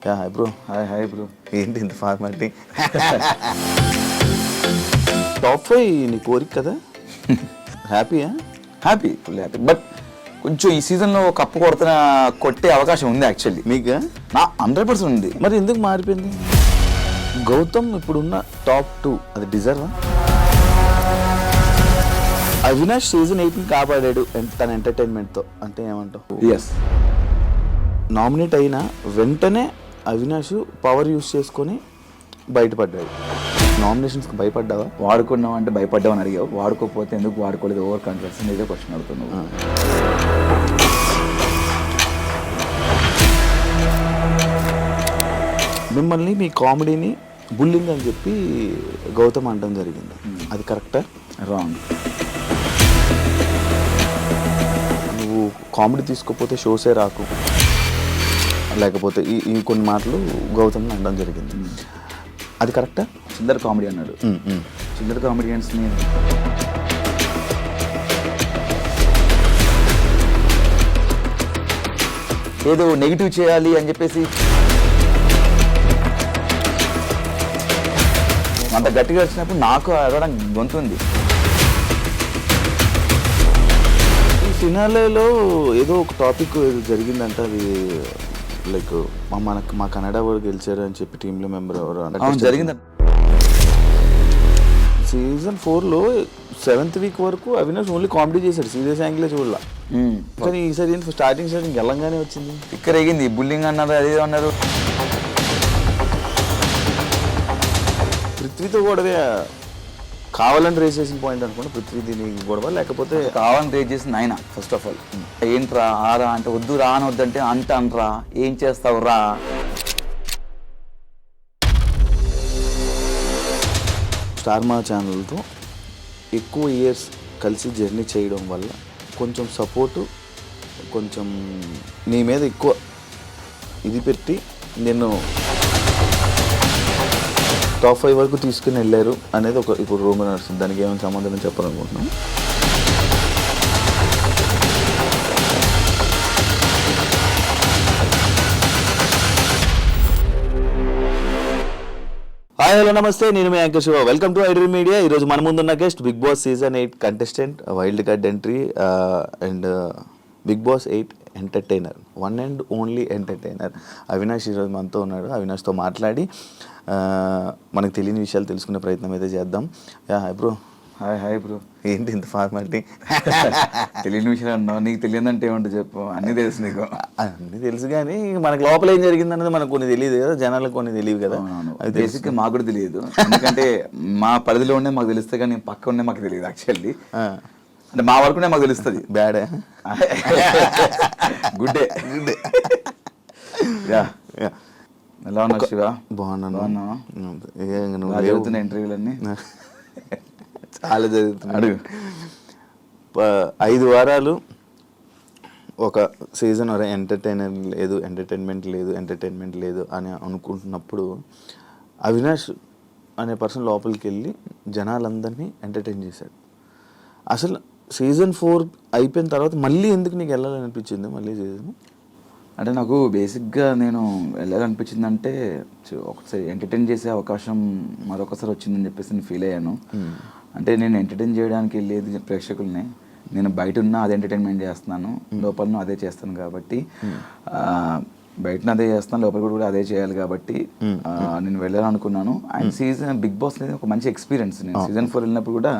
Hi bro. Hi bro. ఏంటి ఇంత formality? Top 5 నీ కోరిక కదా? హ్యాపీయా? Happy, full happy. బట్ కొంచెం ఈ సీజన్లో కప్పు కొట్టే అవకాశం ఉంది యాక్చువల్లీ. మీకు నా 100% ఉంది. మరి ఎందుకు మారిపోయింది? గౌతమ్ ఇప్పుడున్న టాప్ 2 అది డిజర్వా? అవినాష్ సీజన్ 8 కాపాడాడు తన ఎంటర్టైన్మెంట్తో అంటే ఏమంటావు? ఎస్. నామినేట్ అయిన వెంటనే అవినాష్ పవర్ యూస్ చేసుకొని బయటపడ్డాడు. నామినేషన్స్కి భయపడ్డావా? వాడుకున్నావు అంటే భయపడ్డావు అని అడిగావు. వాడుకోకపోతే ఎందుకు వాడుకోలేదు? ఓవర్ కాన్ఫిడెన్స్ ఇదే క్వశ్చన్ అడుగుతున్నావు. మిమ్మల్ని మీ కామెడీని బుల్లింగ్ అని చెప్పి గౌతమ్ అనడం జరిగింది. అది కరెక్టా? రాంగ్. నువ్వు కామెడీ తీసుకోకపోతే షోసే రాకు, లేకపోతే ఈ కొన్ని మాటలు గౌతమ్ని అనడం జరిగింది. అది కరెక్టా? చిల్లర కామెడీ అన్నాడు. చిల్లర కామెడియన్స్ని ఏదో నెగిటివ్ చేయాలి అని చెప్పేసి అంత గట్టిగా వచ్చినప్పుడు నాకు అడగడం గొంతుంది. ఈ ఫినాలేలో ఏదో ఒక టాపిక్ ఏదో జరిగిందంట. అది లైక్ మా కన్నడ వాళ్ళు గెలిచారు అని చెప్పి టీంలో మెంబర్ ఎవరు జరిగింది. సీజన్ 4లో 7th వీక్ వరకు అవినాష్ ఓన్లీ కామెడీ చేశాడు, సీరియస్ యాంగిలే చూడాల. కానీ ఈసారి స్టార్టింగ్ గెలంగానే వచ్చింది. ఇక్కడ ఎగింది బుల్లింగ్ అన్నారు, అదే అన్నారు. పృథ్వీతో గొడవే కావాలని రేస్ చేసిన పాయింట్ అనుకుంటా. పృథ్వీ దీని గొడవ లేకపోతే కావాలని రేస్ చేసింది ఆయన. ఫస్ట్ ఆఫ్ ఆల్ ఏంట్రా ఆరా అంటే వద్దు రా అని వద్దంటే అంటాన్రా ఏం చేస్తావు రా. స్టార్ మా ఛానల్తో ఎక్కువ ఇయర్స్ కలిసి జర్నీ చేయడం వల్ల కొంచెం సపోర్టు, కొంచెం నీ మీద ఎక్కువ ఇది పెట్టి నేను టాప్ 5 వరకు తీసుకుని వెళ్ళారు అనేది ఒక ఇప్పుడు రూమ్ నడుస్తుంది. దానికి ఏమైనా సమాధానం చెప్పాలనుకుంటున్నాను. హాయ్ హలో నమస్తే, నేను మీ anchor Shiva. Welcome to iDream media. ఈరోజు మన ముందున్న guest big boss season 8 contestant, wild card entry and big boss 8 entertainer, one and only entertainer Avinash ఈరోజు మనతో ఉన్నాడు. అవినాష్తో మాట్లాడి మనకు తెలియని విషయాలు తెలుసుకునే ప్రయత్నం అయితే చేద్దాం. Hi bro. Hi bro. ఏంటి ఇంత ఫార్మాలిటీ? తెలియని విషయాలు అన్నావు. నీకు తెలియదంటే ఏమంటో చెప్పు. అన్నీ తెలుసు నీకు. అన్నీ తెలుసు కానీ మనకు లోపల ఏం జరిగింది అన్నది మనకు కొన్ని తెలియదు కదా, జనాలకు కొన్ని తెలియదు కదా. అది బేసిక్గా మాకు కూడా తెలియదు. ఎందుకంటే మా పరిధిలో ఉండే మాకు తెలుస్తే కానీ పక్క ఉండే మాకు తెలియదు యాక్చువల్లీ. అంటే మా వరకునే మాకు తెలుస్తుంది. బ్యాడే గుడ్డే. యా. ఎలా ఉన్నావు శివ? బాగున్నాను. జరుగుతున్న ఇంటర్వ్యూలన్నీ చాలా జరుగుతున్నాడు. 5 వారాలు ఒక సీజన్ ఎంటర్టైన్మెంట్ లేదు అని అనుకుంటున్నప్పుడు అవినాష్ అనే పర్సన్ లోపలికి వెళ్ళి జనాలందరినీ ఎంటర్టైన్ చేశాడు. అసలు సీజన్ 4 అయిపోయిన తర్వాత మళ్ళీ ఎందుకు నీకు వెళ్ళాలనిపించింది మళ్ళీ సీజన్? అంటే నాకు బేసిక్గా నేను వెళ్ళాలనిపించిందంటే ఒకసారి ఎంటర్టైన్ చేసే అవకాశం మరొకసారి వచ్చిందని చెప్పేసి నేను ఫీల్ అయ్యాను. అంటే నేను ఎంటర్టైన్ చేయడానికి వెళ్ళేది ప్రేక్షకుల్ని, నేను బయట ఉన్నా అదే ఎంటర్టైన్మెంట్ చేస్తున్నాను, లోపల అదే చేస్తాను కాబట్టి బయటన అదే చేస్తాను, లోపల కూడా అదే చేయాలి కాబట్టి నేను వెళ్ళాలనుకున్నాను. అండ్ సీజన్ బిగ్ బాస్ అనేది ఒక మంచి ఎక్స్పీరియన్స్. నేను సీజన్ 4 వెళ్ళినప్పుడు కూడా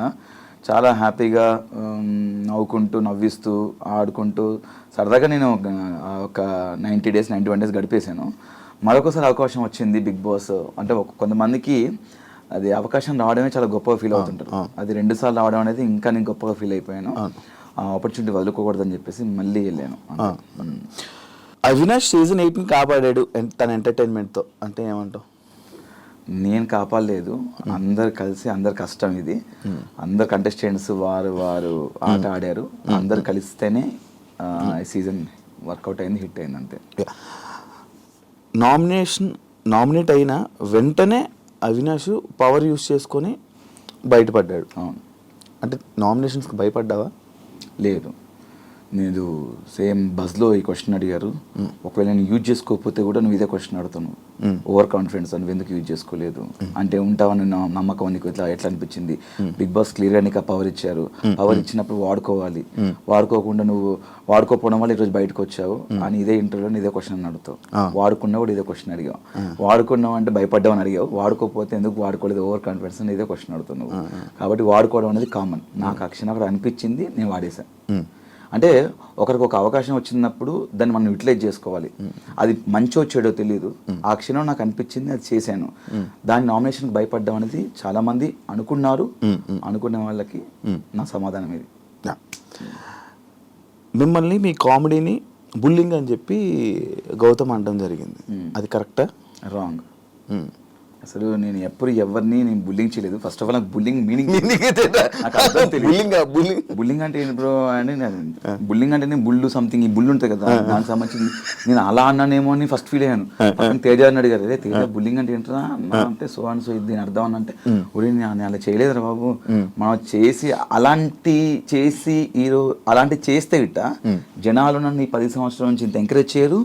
చాలా హ్యాపీగా నవ్వుకుంటూ నవ్విస్తూ ఆడుకుంటూ సరదాగా నేను ఒక 90 days 91 days గడిపేశాను. మరొకసారి అవకాశం వచ్చింది బిగ్ బాస్ అంటే కొంతమందికి అది అవకాశం రావడమే చాలా గొప్పగా ఫీల్ అవుతుంటారు. అది 2 సార్లు రావడం అనేది ఇంకా నేను గొప్పగా ఫీల్ అయిపోయాను. ఆ ఆపర్చునిటీ వదులుకోకూడదని చెప్పేసి మళ్ళీ వెళ్ళాను. అవినాష్ సీజన్ 8 కాపాడాడు తన ఎంటర్టైన్మెంట్తో అంటే ఏమంటావు? నేను కాపాడలేదు, అందరు కలిసి అందరు కష్టం ఇది. అందరు కంటెస్టెంట్స్ వారు ఆట ఆడారు, అందరు కలిస్తేనే ఈ సీజన్ వర్కౌట్ అయింది, హిట్ అయింది అంతే. నామినేట్ అయిన వెంటనే అవినాష్ పవర్ యూస్ చేసుకొని బయటపడ్డాడు. అవును. అంటే నామినేషన్స్కి భయపడ్డావా? లేదు, నేను సేమ్ బస్లో ఈ క్వశ్చన్ అడిగారు. ఒకవేళ నేను యూజ్ చేసుకోకపోతే కూడా నువ్వు ఇదే క్వశ్చన్ అడుగుతాను, ఓవర్ కాన్ఫిడెన్స్ అని ఎందుకు యూజ్ చేసుకోలేదు అంటే ఉంటావని నమ్మకం నీకు ఎట్లా అనిపించింది. బిగ్ బాస్ క్లియర్గా నీకు ఆ పవర్ ఇచ్చారు, పవర్ ఇచ్చినప్పుడు వాడుకోవాలి, వాడుకోకుండా నువ్వు వాడుకోకపోవడం వల్ల ఈరోజు బయటకు వచ్చావు అని ఇదే ఇంటర్వ్యూలో ఇదే క్వశ్చన్ అని అడుగుతావు. వాడుకున్నా కూడా ఇదే క్వశ్చన్ అడిగావు. వాడుకున్నావు అంటే భయపడ్డావు అని అడిగావు, వాడుకోకపోతే ఎందుకు వాడుకోలేదు ఓవర్ కాన్ఫిడెన్స్ అని ఇదే క్వశ్చన్ అడుగుతావు. కాబట్టి వాడుకోవడం అనేది కామన్. నాకు ఆ క్షణం అక్కడ అనిపించింది, నేను వాడేశాను. అంటే ఒకరికి ఒక అవకాశం వచ్చినప్పుడు దాన్ని మనం యూటిలైజ్ చేసుకోవాలి. అది మంచో చెడో తెలియదు, ఆ క్షణం నాకు అనిపించింది, అది చేశాను. దాని నామినేషన్కి భయపడ్డం అనేది చాలా మంది అనుకున్నారు. అనుకునే వాళ్ళకి నా సమాధానం ఇది. మిమ్మల్ని మీ కామెడీని బుల్లింగ్ అని చెప్పి గౌతమ్ అనడం జరిగింది, అది కరెక్టా? రాంగ్. అసలు నేను ఎప్పుడు ఎవరిని నేను బుల్లింగ్ చేయలేదు. ఫస్ట్ ఆఫ్ ఆల్ నాకు బుల్లింగ్ మీనింగ్ బుల్లింగ్ అంటే ఏంటి బ్రో అని, బుల్లింగ్ అంటే నేను బుల్లు సంథింగ్ ఈ బుల్లు ఉంటుంది కదా, దానికి సంబంధించింది నేను అలా అన్నానేమో అని ఫస్ట్ ఫీల్ అయ్యాను. తేజ అని అడిగారు, అదే తేజ బుల్లింగ్ అంటే ఏంటరా అంటే సో అండ్ సో దీని అర్థం అని అంటే, ఒరే నేను అలా చేయలేదురా బాబు, మనం చేసి అలాంటి చేస్తే ఇట్ట జనాలు నన్ను ఈ 10 సంవత్సరాల నుంచి ఇంత ఎంకరేజ్ చేయరు.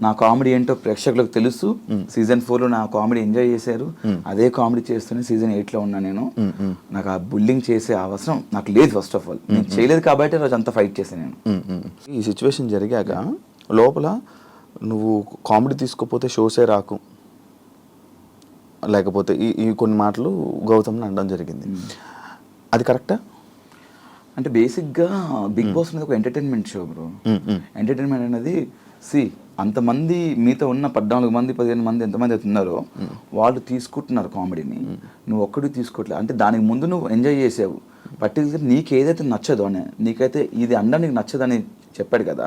నా కామెడీ ఏంటో ప్రేక్షకులకు తెలుసు. సీజన్ 4లో నా కామెడీ ఎంజాయ్ చేశారు, అదే కామెడీ చేస్తూనే సీజన్ 8లో ఉన్నా నేను. నాకు ఆ బుల్లింగ్ చేసే అవసరం నాకు లేదు. ఫస్ట్ ఆఫ్ ఆల్ నేను చేయలేదు కాబట్టి రోజు అంతా ఫైట్ చేశాను నేను. ఈ సిచ్యువేషన్ జరిగాక లోపల నువ్వు కామెడీ తీసుకోపోతే షోసే రాకు, లేకపోతే ఈ కొన్ని మాటలు గౌతమ్ని అనడం జరిగింది, అది కరెక్టా? అంటే బేసిక్గా బిగ్ బాస్ అనేది ఒక ఎంటర్టైన్మెంట్ షో బ్రో. ఎంటర్టైన్మెంట్ అనేది అంతమంది మీతో ఉన్న 14 మంది 15 మంది ఎంతమంది అయితే ఉన్నారో వాళ్ళు తీసుకుంటున్నారు కామెడీని, నువ్వు ఒక్కడికి తీసుకోవట్లేదు. అంటే దానికి ముందు నువ్వు ఎంజాయ్ చేసావు. పర్టికులర్ నీకు ఏదైతే నచ్చదో అని, నీకైతే ఇది అండం నీకు నచ్చదని చెప్పాడు కదా,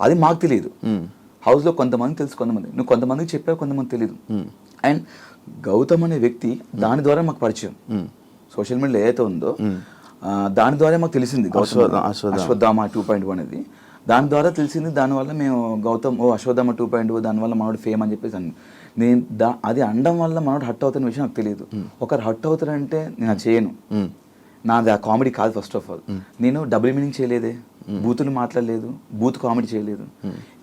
అది మాకు తెలియదు. హౌస్లో కొంతమంది తెలుసు, నువ్వు కొంతమందికి చెప్పావు, కొంతమంది తెలియదు. అండ్ గౌతమ్ అనే వ్యక్తి దాని ద్వారా మాకు పరిచయం. సోషల్ మీడియాలో ఏదైతే ఉందో దాని ద్వారా మాకు తెలిసింది అశ్వత్థామ 2.0 అనేది. దాని ద్వారా తెలిసింది. దానివల్ల మేము గౌతమ్ అశ్వత్థామ 2.0 దానివల్ల మనోడు ఫేమ్ అని చెప్పేసి నేను అది అనడం వల్ల మనోడు హట్ అవుతున్న విషయం నాకు తెలియదు. ఒకరు హట్ అవుతారంటే నేను అది చేయను. నాది ఆ కామెడీ కాదు. ఫస్ట్ ఆఫ్ ఆల్ నేను డబుల్ మీనింగ్ చేయలేదే, బూతులు మాట్లాడలేదు, బూత్ కామెడీ చేయలేదు.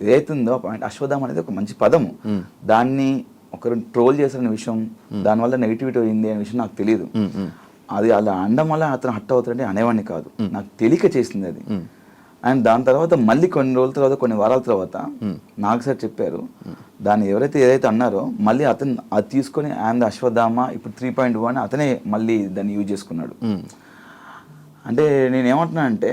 ఏదైతుందో అశ్వత్థామ అనేది ఒక మంచి పదము, దాన్ని ఒకరు ట్రోల్ చేసిన విషయం, దానివల్ల నెగిటివిటీ అయింది అనే విషయం నాకు తెలియదు. అది అలా అనడం వల్ల అతను హట్ అవుతారంటే అనేవాడిని కాదు, నాకు తెలియక చేసింది అది. అండ్ దాని తర్వాత మళ్ళీ కొన్ని రోజుల తర్వాత, కొన్ని వారాల తర్వాత నాకు సార్ చెప్పారు, దాన్ని ఏదైతే అన్నారో మళ్ళీ అతను అది తీసుకొని అండ్ అశ్వత్థామ ఇప్పుడు 3.1 అని అతనే మళ్ళీ దాన్ని యూజ్ చేసుకున్నాడు. అంటే నేను ఏమంటున్నా అంటే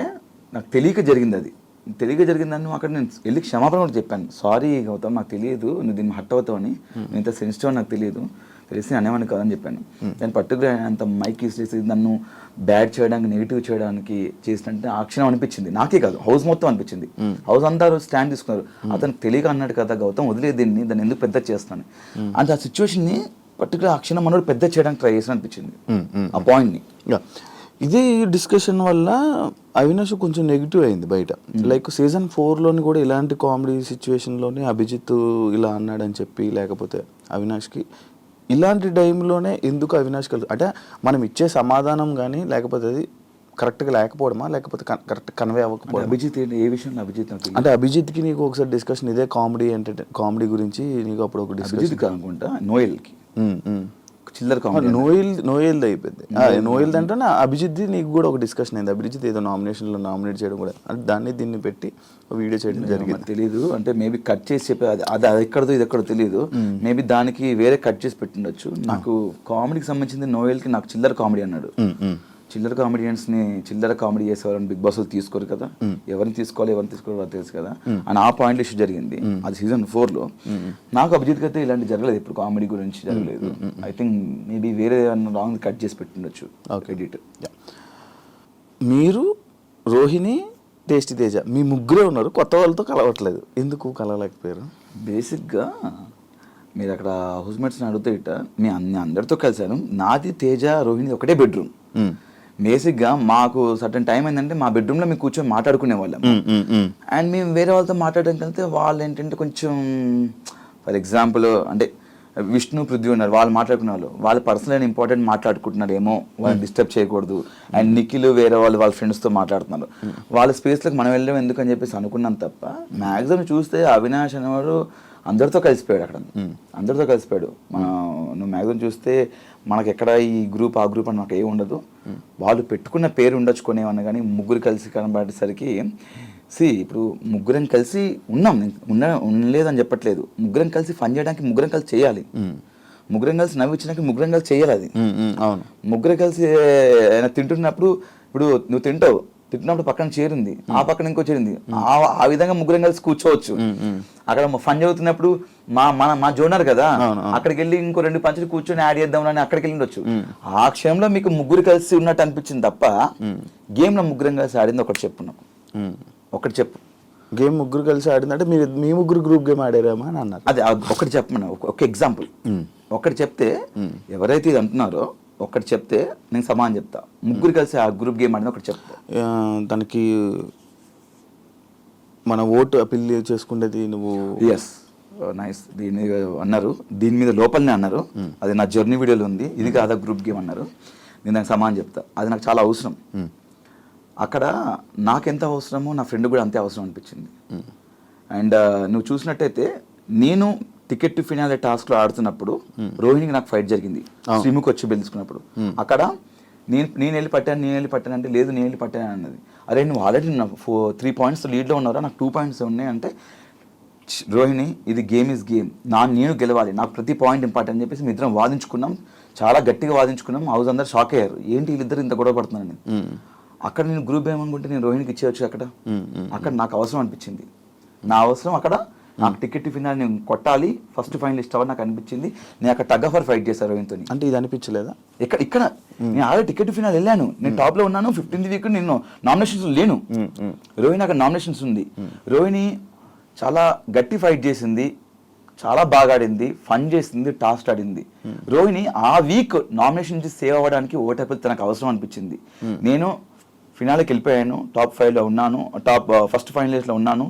నాకు తెలియక జరిగింది. అది తెలియక జరిగిందని అక్కడ నేను వెళ్ళి క్షమాపణ కూడా చెప్పాను. సారీ గౌతమ్, నాకు తెలియదు నువ్వు దీన్ని హట్ అవుతావని, నేను ఇంత సెన్సిటివ్ అని నాకు తెలిసి అనేవాడిని కాదని చెప్పాను. దాని పర్టికులర్ అంత మైక్ ఇసి నన్ను బ్యాడ్ చేయడానికి, నెగిటివ్ చేయడానికి చేసినట్టు ఆ క్షణం అనిపించింది. నాకే కాదు, హౌస్ మొత్తం అనిపించింది. హౌస్ అంతా స్టాండ్ తీసుకున్నారు. అతను తెలియక అన్నాడు కదా గౌతమ్, వదిలేదు దాన్ని ఎందుకు పెద్ద చేస్తాను అంటే ఆ సిచ్యువేషన్ని పర్టికులర్ ఆ క్షణం మనోడు పెద్ద చేయడానికి ట్రై చేసిన అనిపించింది ఆ పాయింట్ని. ఇదే డిస్కషన్ వల్ల అవినాష్ కొంచెం నెగిటివ్ అయింది బయట. లైక్ సీజన్ 4లోని కూడా ఇలాంటి కామెడీ సిచ్యువేషన్లోనే అభిజిత్ ఇలా అన్నాడని చెప్పి, లేకపోతే అవినాష్కి ఇలాంటి టైంలోనే ఎందుకు అవినాష్ అంటే మనం ఇచ్చే సమాధానం కానీ లేకపోతే అది కరెక్ట్గా లేకపోవడమా, లేకపోతే కరెక్ట్ కన్వే అవ్వకపోవడం? అభిజిత్ ఏ విషయంలో అభిజిత్ అంటే అభిజిత్కి నీకు ఒకసారి డిస్కషన్ ఇదే కామెడీ గురించి నీకు అప్పుడు ఒక డిస్కషన్ అనుకుంటా, నోయల్కి చిల్లర కామెడీ నోయల్ది అయిపోయింది. నోయల్ది అంటే అభిజిత్ది నీకు కూడా ఒక డిస్కషన్ అయింది. అభిజిత్ ఏదో నామినేషన్లో నామినేట్ చేయడం కూడా, అంటే దీన్ని పెట్టి వీడియో చేయడం జరిగింది. తెలీదు, అంటే మేబీ కట్ చేసి చెప్పే అది ఎక్కడదో ఇది ఎక్కడో తెలియదు. మేబీ దానికి వేరే కట్ చేసి పెట్టిండొచ్చు. నాకు కామెడీకి సంబంధించింది నోయల్కి నాకు చిల్లర కామెడీ అన్నాడు. చిల్లర కామెడియన్స్ని చిల్లర కామెడీ చేసేవాళ్ళని బిగ్ బాస్ తీసుకోరు కదా, ఎవరిని తీసుకోవాలి ఎవరిని తీసుకోవాలి తెలుసు కదా అని ఆ పాయింట్ ఇష్యూ జరిగింది. అది సీజన్ 4లో. నాకు అభిజిత్కి అయితే ఇలాంటి జరగలేదు, ఇప్పుడు కామెడీ గురించి జరగలేదు. ఐ థింక్ మేబీ వేరే రాంగ్ కట్ చేసి పెట్టిండొచ్చు ఎడిట్. మీరు, రోహిణి, టేస్టీ తేజ మీ ముగ్గురే ఉన్నారు, కొత్త వాళ్ళతో కలవట్లేదు, ఎందుకు కలవలేకపోయారు? బేసిక్గా మీరు అక్కడ హౌస్మేట్స్ని అడిగితే ఇట్ట మీ అందరితో కలిశాను. నాది, తేజ, రోహిణి ఒకటే బెడ్రూమ్. బేసిక్గా మాకు సర్టన్ టైం ఏంటంటే మా బెడ్రూమ్లో మేము కూర్చొని మాట్లాడుకునే వాళ్ళం. అండ్ మేము వేరే వాళ్ళతో మాట్లాడడానికి వెళ్తే వాళ్ళు ఏంటంటే కొంచెం ఫర్ ఎగ్జాంపుల్ అంటే విష్ణు పృథ్వీ ఉన్నారు, వాళ్ళు మాట్లాడుకున్న వాళ్ళు పర్సనల్ అండ్ ఇంపార్టెంట్ మాట్లాడుకుంటున్నారు ఏమో, వాళ్ళని డిస్టర్బ్ చేయకూడదు. అండ్ నిఖిల్ వేరే వాళ్ళ ఫ్రెండ్స్తో మాట్లాడుతున్నారు, వాళ్ళ స్పేస్లోకి మనం వెళ్ళడం ఎందుకు అని చెప్పేసి అనుకున్నాం తప్ప మ్యాక్సిమం చూస్తే అవినాష్ అనేవాడు అందరితో కలిసిపోయాడు అక్కడ, అందరితో కలిసిపోయాడు. నువ్వు మ్యాక్సిమం చూస్తే మనకి ఎక్కడ ఈ గ్రూప్ ఆ గ్రూప్ అని మాకు ఏమి ఉండదు. వాళ్ళు పెట్టుకున్న పేరు ఉండొచ్చుకునేవన్నా కానీ ముగ్గురు కలిసి కనబడేసరికి ఇప్పుడు ముగ్గురం కలిసి ఉన్నాం, ఉండలేదని చెప్పట్లేదు, ముగ్గురం కలిసి ఫన్ చేయడానికి ముగ్గురం కలిసి చేయాలి, ముగ్గురం కలిసి నవ్వించడానికి ముగ్గురం కలిసి చేయాలి. అది అవును, ముగ్గురం కలిసి తింటున్నప్పుడు ఇప్పుడు నువ్వు తింటున్నప్పుడు పక్కన చేరింది, ఆ పక్కన ఇంకో చేరింది, ఆ విధంగా ముగ్గురం కలిసి కూర్చోవచ్చు. అక్కడ ఫన్ చదువుతున్నప్పుడు మా జోనర్ కదా, అక్కడికి వెళ్ళి ఇంకో 2 పంచులు కూర్చొని యాడ్ చేద్దాం అని అక్కడికి వెళ్ళి ఉండొచ్చు. ఆ క్షణంలో మీకు ముగ్గురు కలిసి ఉన్నట్టు అనిపించింది తప్ప గేమ్ లో ముగ్గురం కలిసి ఆడింది ఒకటి చెప్పు నాకు, ఒకటి చెప్పు. గేమ్ ముగ్గురు కలిసి ఆడిందంటే మీ ముగ్గురు గ్రూప్ గేమ్ ఆడారేమో అని అన్నారు. అదే ఒకటి చెప్పమన్నా, ఒక ఎగ్జాంపుల్ ఒకటి చెప్తే, ఎవరైతే ఇది అంటున్నారో ఒకటి చెప్తే నేను సమానం చెప్తా. ముగ్గురు కలిసి ఆ గ్రూప్ గేమ్ ఆడింది ఒకటి చెప్తా. దానికి మన ఓటు అపీల్ చేసుకునేది నువ్వు. Yes, nice. దీని మీద అన్నారు, దీని మీద లోపలనే అన్నారు, అది నా జర్నీ వీడియోలో ఉంది, ఇది కాదా గ్రూప్ గేమ్ అన్నారు. నేను దానికి సమానం చెప్తా, అది నాకు చాలా అవసరం. అక్కడ నాకెంత అవసరమో నా ఫ్రెండ్ కూడా అంతే అవసరం అనిపించింది. అండ్ నువ్వు చూసినట్టయితే నేను టికెట్ టు ఫినాలే టాస్క్లో ఆడుతున్నప్పుడు రోహిణికి నాకు ఫైట్ జరిగింది, శ్రీముఖి వచ్చి బెలుచుకున్నప్పుడు. అక్కడ నేను వెళ్ళి పట్టాను అంటే లేదు నేను వెళ్ళి పట్టాను అన్నది. అరే నువ్వు ఆల్రెడీ 3 పాయింట్స్ లీడ్లో ఉన్నారా, నాకు 2 పాయింట్స్ ఉన్నాయి అంటే, రోహిణి ఇది గేమ్ ఈజ్ గేమ్, నేను గెలవాలి, నాకు ప్రతి పాయింట్ ఇంపార్టెంట్ అని చెప్పేసి మీ ఇద్దరం వాదించుకున్నాం, చాలా గట్టిగా వాదించుకున్నాం. హౌస్ అందరు షాక్ అయ్యారు, ఏంటి వీళ్ళిద్దరు ఇంత గొడవ పడుతున్నారని. అక్కడ నేను గ్రూప్ ఏమనుకుంటే నేను రోహిణికి ఇచ్చేయచ్చు, అక్కడ నాకు అవసరం అనిపించింది. నా అవసరం అక్కడ నాకు టికెట్ ఫినాల్ నేను కొట్టాలి, ఫస్ట్ ఫైనలిస్ట్ అవ్వాలి నాకు అనిపించింది. నేను అక్కడ టగ్ ఆఫ్ వార్ ఫైట్ చేశాను రోహిణితో. అంటే ఇది అనిపించలేదా? ఇక్కడ నేను ఆల్రెడీ టికెట్ ఫినాల్ వెళ్ళాను, నేను టాప్ లో ఉన్నాను, 15th వీక్ నేను నామినేషన్స్ లేను. రోహిణి అక్కడ నామినేషన్స్ ఉంది. రోహిణి చాలా గట్టి ఫైట్ చేసింది, చాలా బాగా ఆడింది, ఫన్ చేసింది, టాస్క్ ఆడింది. రోహిణి ఆ వీక్ నామినేషన్ నుంచి సేవ్ అవ్వడానికి ఓటేపుల్ తనకు అవసరం అనిపించింది. నేను ఫినాల్కి వెళ్ళిపోయాను, టాప్ 5లో ఉన్నాను, ఫస్ట్ ఫైనలిస్ట్లో ఉన్నాను,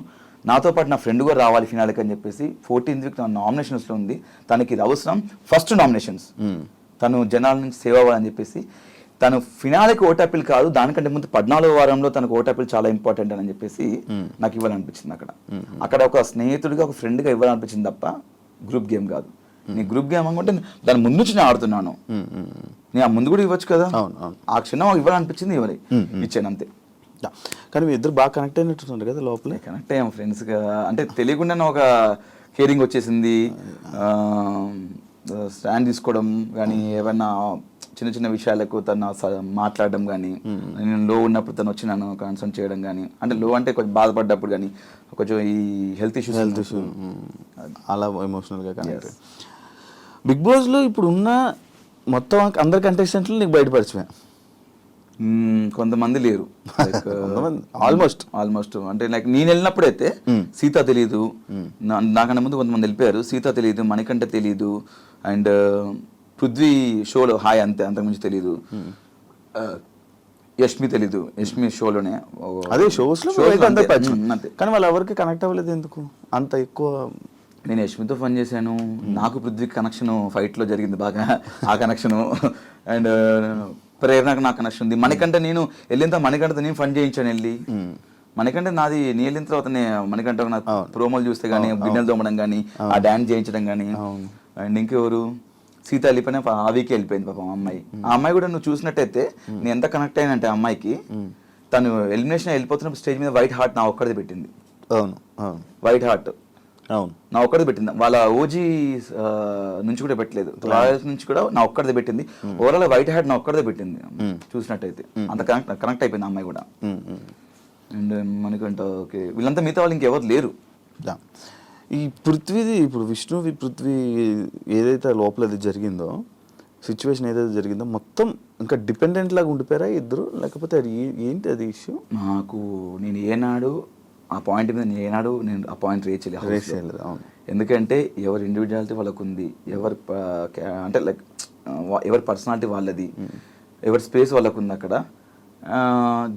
నాతో పాటు నా ఫ్రెండ్ కూడా రావాలి ఫినాల్కి అని చెప్పేసి 14th వీక్ నామినేషన్స్లో ఉంది. తనకి ఇది అవసరం, ఫస్ట్ నామినేషన్స్, తను జనాల నుంచి సేవ్ అవ్వాలని చెప్పేసి తను ఫినాల్కి ఓటాపిల్ కాదు, దానికంటే ముందు 14వ వారంలో తనకు ఓటాపిల్ చాలా ఇంపార్టెంట్ అని చెప్పేసి నాకు ఇవ్వాలనిపించింది. అక్కడ ఒక స్నేహితుడిగా ఒక ఫ్రెండ్గా ఇవ్వాలనిపించింది తప్ప గ్రూప్ గేమ్ కాదు. నీ గ్రూప్ గేమ్ అనుకుంటే దాని ముందు నుంచి నేను ఆడుతున్నాను, నేను ఆ ముందు కూడా ఇవ్వచ్చు కదా. ఆ క్షణం ఇవ్వాలనిపించింది, ఇచ్చాను అంతే. కానీ మీ ఇద్దరు బాగా కనెక్ట్ అయినట్టున్నారు కదా లోపలే. కనెక్ట్ అయ్యాం ఫ్రెండ్స్గా, అంటే తెలియకుండానే ఒక కేరింగ్ వచ్చేసింది. స్టాండ్ తీసుకోవడం కానీ, ఏమైనా చిన్న చిన్న విషయాలకు తను మాట్లాడడం కానీ, నేను లో ఉన్నప్పుడు తను వచ్చి నన్ను కన్సల్ట్ చేయడం కానీ, అంటే లో అంటే కొంచెం బాధపడ్డప్పుడు కానీ, కొంచెం ఈ హెల్త్ ఇష్యూస్ అలా ఎమోషనల్గా కనెక్ట్. బిగ్ బాస్లో ఇప్పుడు ఉన్న మొత్తం అందరి కంటెస్టెంట్లు నీకు బయటపరిచిపోయా? కొంతమంది లేరు, ఆల్మోస్ట్ అంటే లైక్ నేను వెళ్ళినప్పుడైతే సీత తెలీదు, నాకన్నా ముందు కొంతమంది వెళ్ళిపోయారు. సీత తెలీదు, మణికంఠ తెలీదు, అండ్ పృథ్వీ షోలో హాయ్ అంతకుమించి తెలీదు, యష్మి తెలీదు, యష్మి షోలోనే అదే షోస్లో కానీ వాళ్ళు ఎవరికి కనెక్ట్ అవ్వలేదు ఎందుకు అంత ఎక్కువ? నేను యష్మితో ఫన్ చేశాను, నాకు పృథ్వీ కనెక్షన్ ఫైట్లో జరిగింది బాగా, ఆ కనెక్షను. అండ్ ప్రేరణకు నాకు కనెక్షన్ ఉంది. మణికంఠ నేను వెళ్ళిన తర్వాత మణికంఠతో నేను ఫన్ చేయించాను వెళ్ళి. మణికంఠ నాది నేను వెళ్ళిన తర్వాత మణికంఠ నాకు ప్రోమోలు చూస్తే కానీ, గిన్నెలు తోమడం కానీ, ఆ డాన్స్ చేయించడం కానీ. అండ్ ఇంకెవరు, సీత వెళ్ళిపోయినా ఆ వీకే వెళ్ళిపోయింది పాపం అమ్మాయి. ఆ అమ్మాయి కూడా నువ్వు చూసినట్టయితే నేను ఎంత కనెక్ట్ అయినంటే ఆ అమ్మాయికి, తను ఎలిమినేషన్ వెళ్ళిపోతున్నప్పుడు స్టేజ్ మీద వైట్ హార్ట్ నా ఒక్కడిది పెట్టింది. అవును, వైట్ హార్ట్ నా ఒక్కడిది పెట్టింది, వాళ్ళ ఓజీ నుంచి కూడా పెట్టలేదు, రాయల్స్ నుంచి కూడా నా ఒక్కడిది పెట్టింది. ఓవరాల్ వైట్ హార్ట్ నా ఒక్కడిదే పెట్టింది చూసినట్టయితే. అంత కనెక్ట్ అయిపోయింది అమ్మాయి కూడా. అండ్ మనకంట ఓకే, వీళ్ళంతా మిగతా వాళ్ళు ఇంకెవరు లేరు. ఈ పృథ్వీది ఇప్పుడు పృథ్వీ ఏదైతే లోపల అది జరిగిందో, సిచ్యువేషన్ ఏదైతే జరిగిందో మొత్తం ఇంకా డిపెండెంట్ లాగా ఉండిపోయారా ఇద్దరు, లేకపోతే అది ఏంటి అది ఇష్యూ? నాకు నేను ఏనాడు ఆ పాయింట్ మీద నేను ఆ పాయింట్ రేస్ చేయలేదు. ఎందుకంటే ఎవరి ఇండివిజువాలిటీ వాళ్ళకు ఉంది, అంటే లైక్ ఎవరి పర్సనాలిటీ వాళ్ళది, ఎవరి స్పేస్ వాళ్ళకు ఉంది అక్కడ.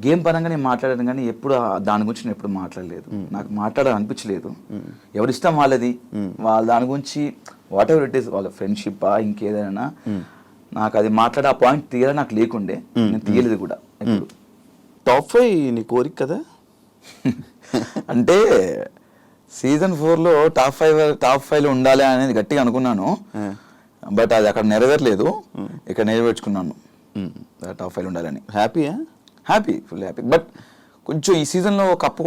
గేమ్ పరంగా నేను మాట్లాడాను కానీ ఎప్పుడు దాని గురించి నేను ఎప్పుడు మాట్లాడలేదు. నాకు మాట్లాడాలనిపించలేదు. ఎవరి ఇష్టం వాళ్ళది, వాళ్ళ దాని గురించి వాట్ ఎవర్ ఇట్ ఈస్, వాళ్ళ ఫ్రెండ్షిప్పా ఇంకేదైనా నాకు అది మాట్లాడే ఆ పాయింట్ తీయాలి నాకు లేకుండే, నేను తీయలేదు కూడా ఎప్పుడు. టాప్ 5 నీ కోరిక కదా? అంటే సీజన్ 4లో టాప్ 5లో ఉండాలి అనేది గట్టిగా అనుకున్నాను. బట్ అది అక్కడ నెరవేరలేదు, ఇక్కడ నెరవేర్చుకున్నాను టాప్ 5లో ఉండాలని. Happy, full happy. బట్ కొంచెం ఈ సీజన్లో కప్పు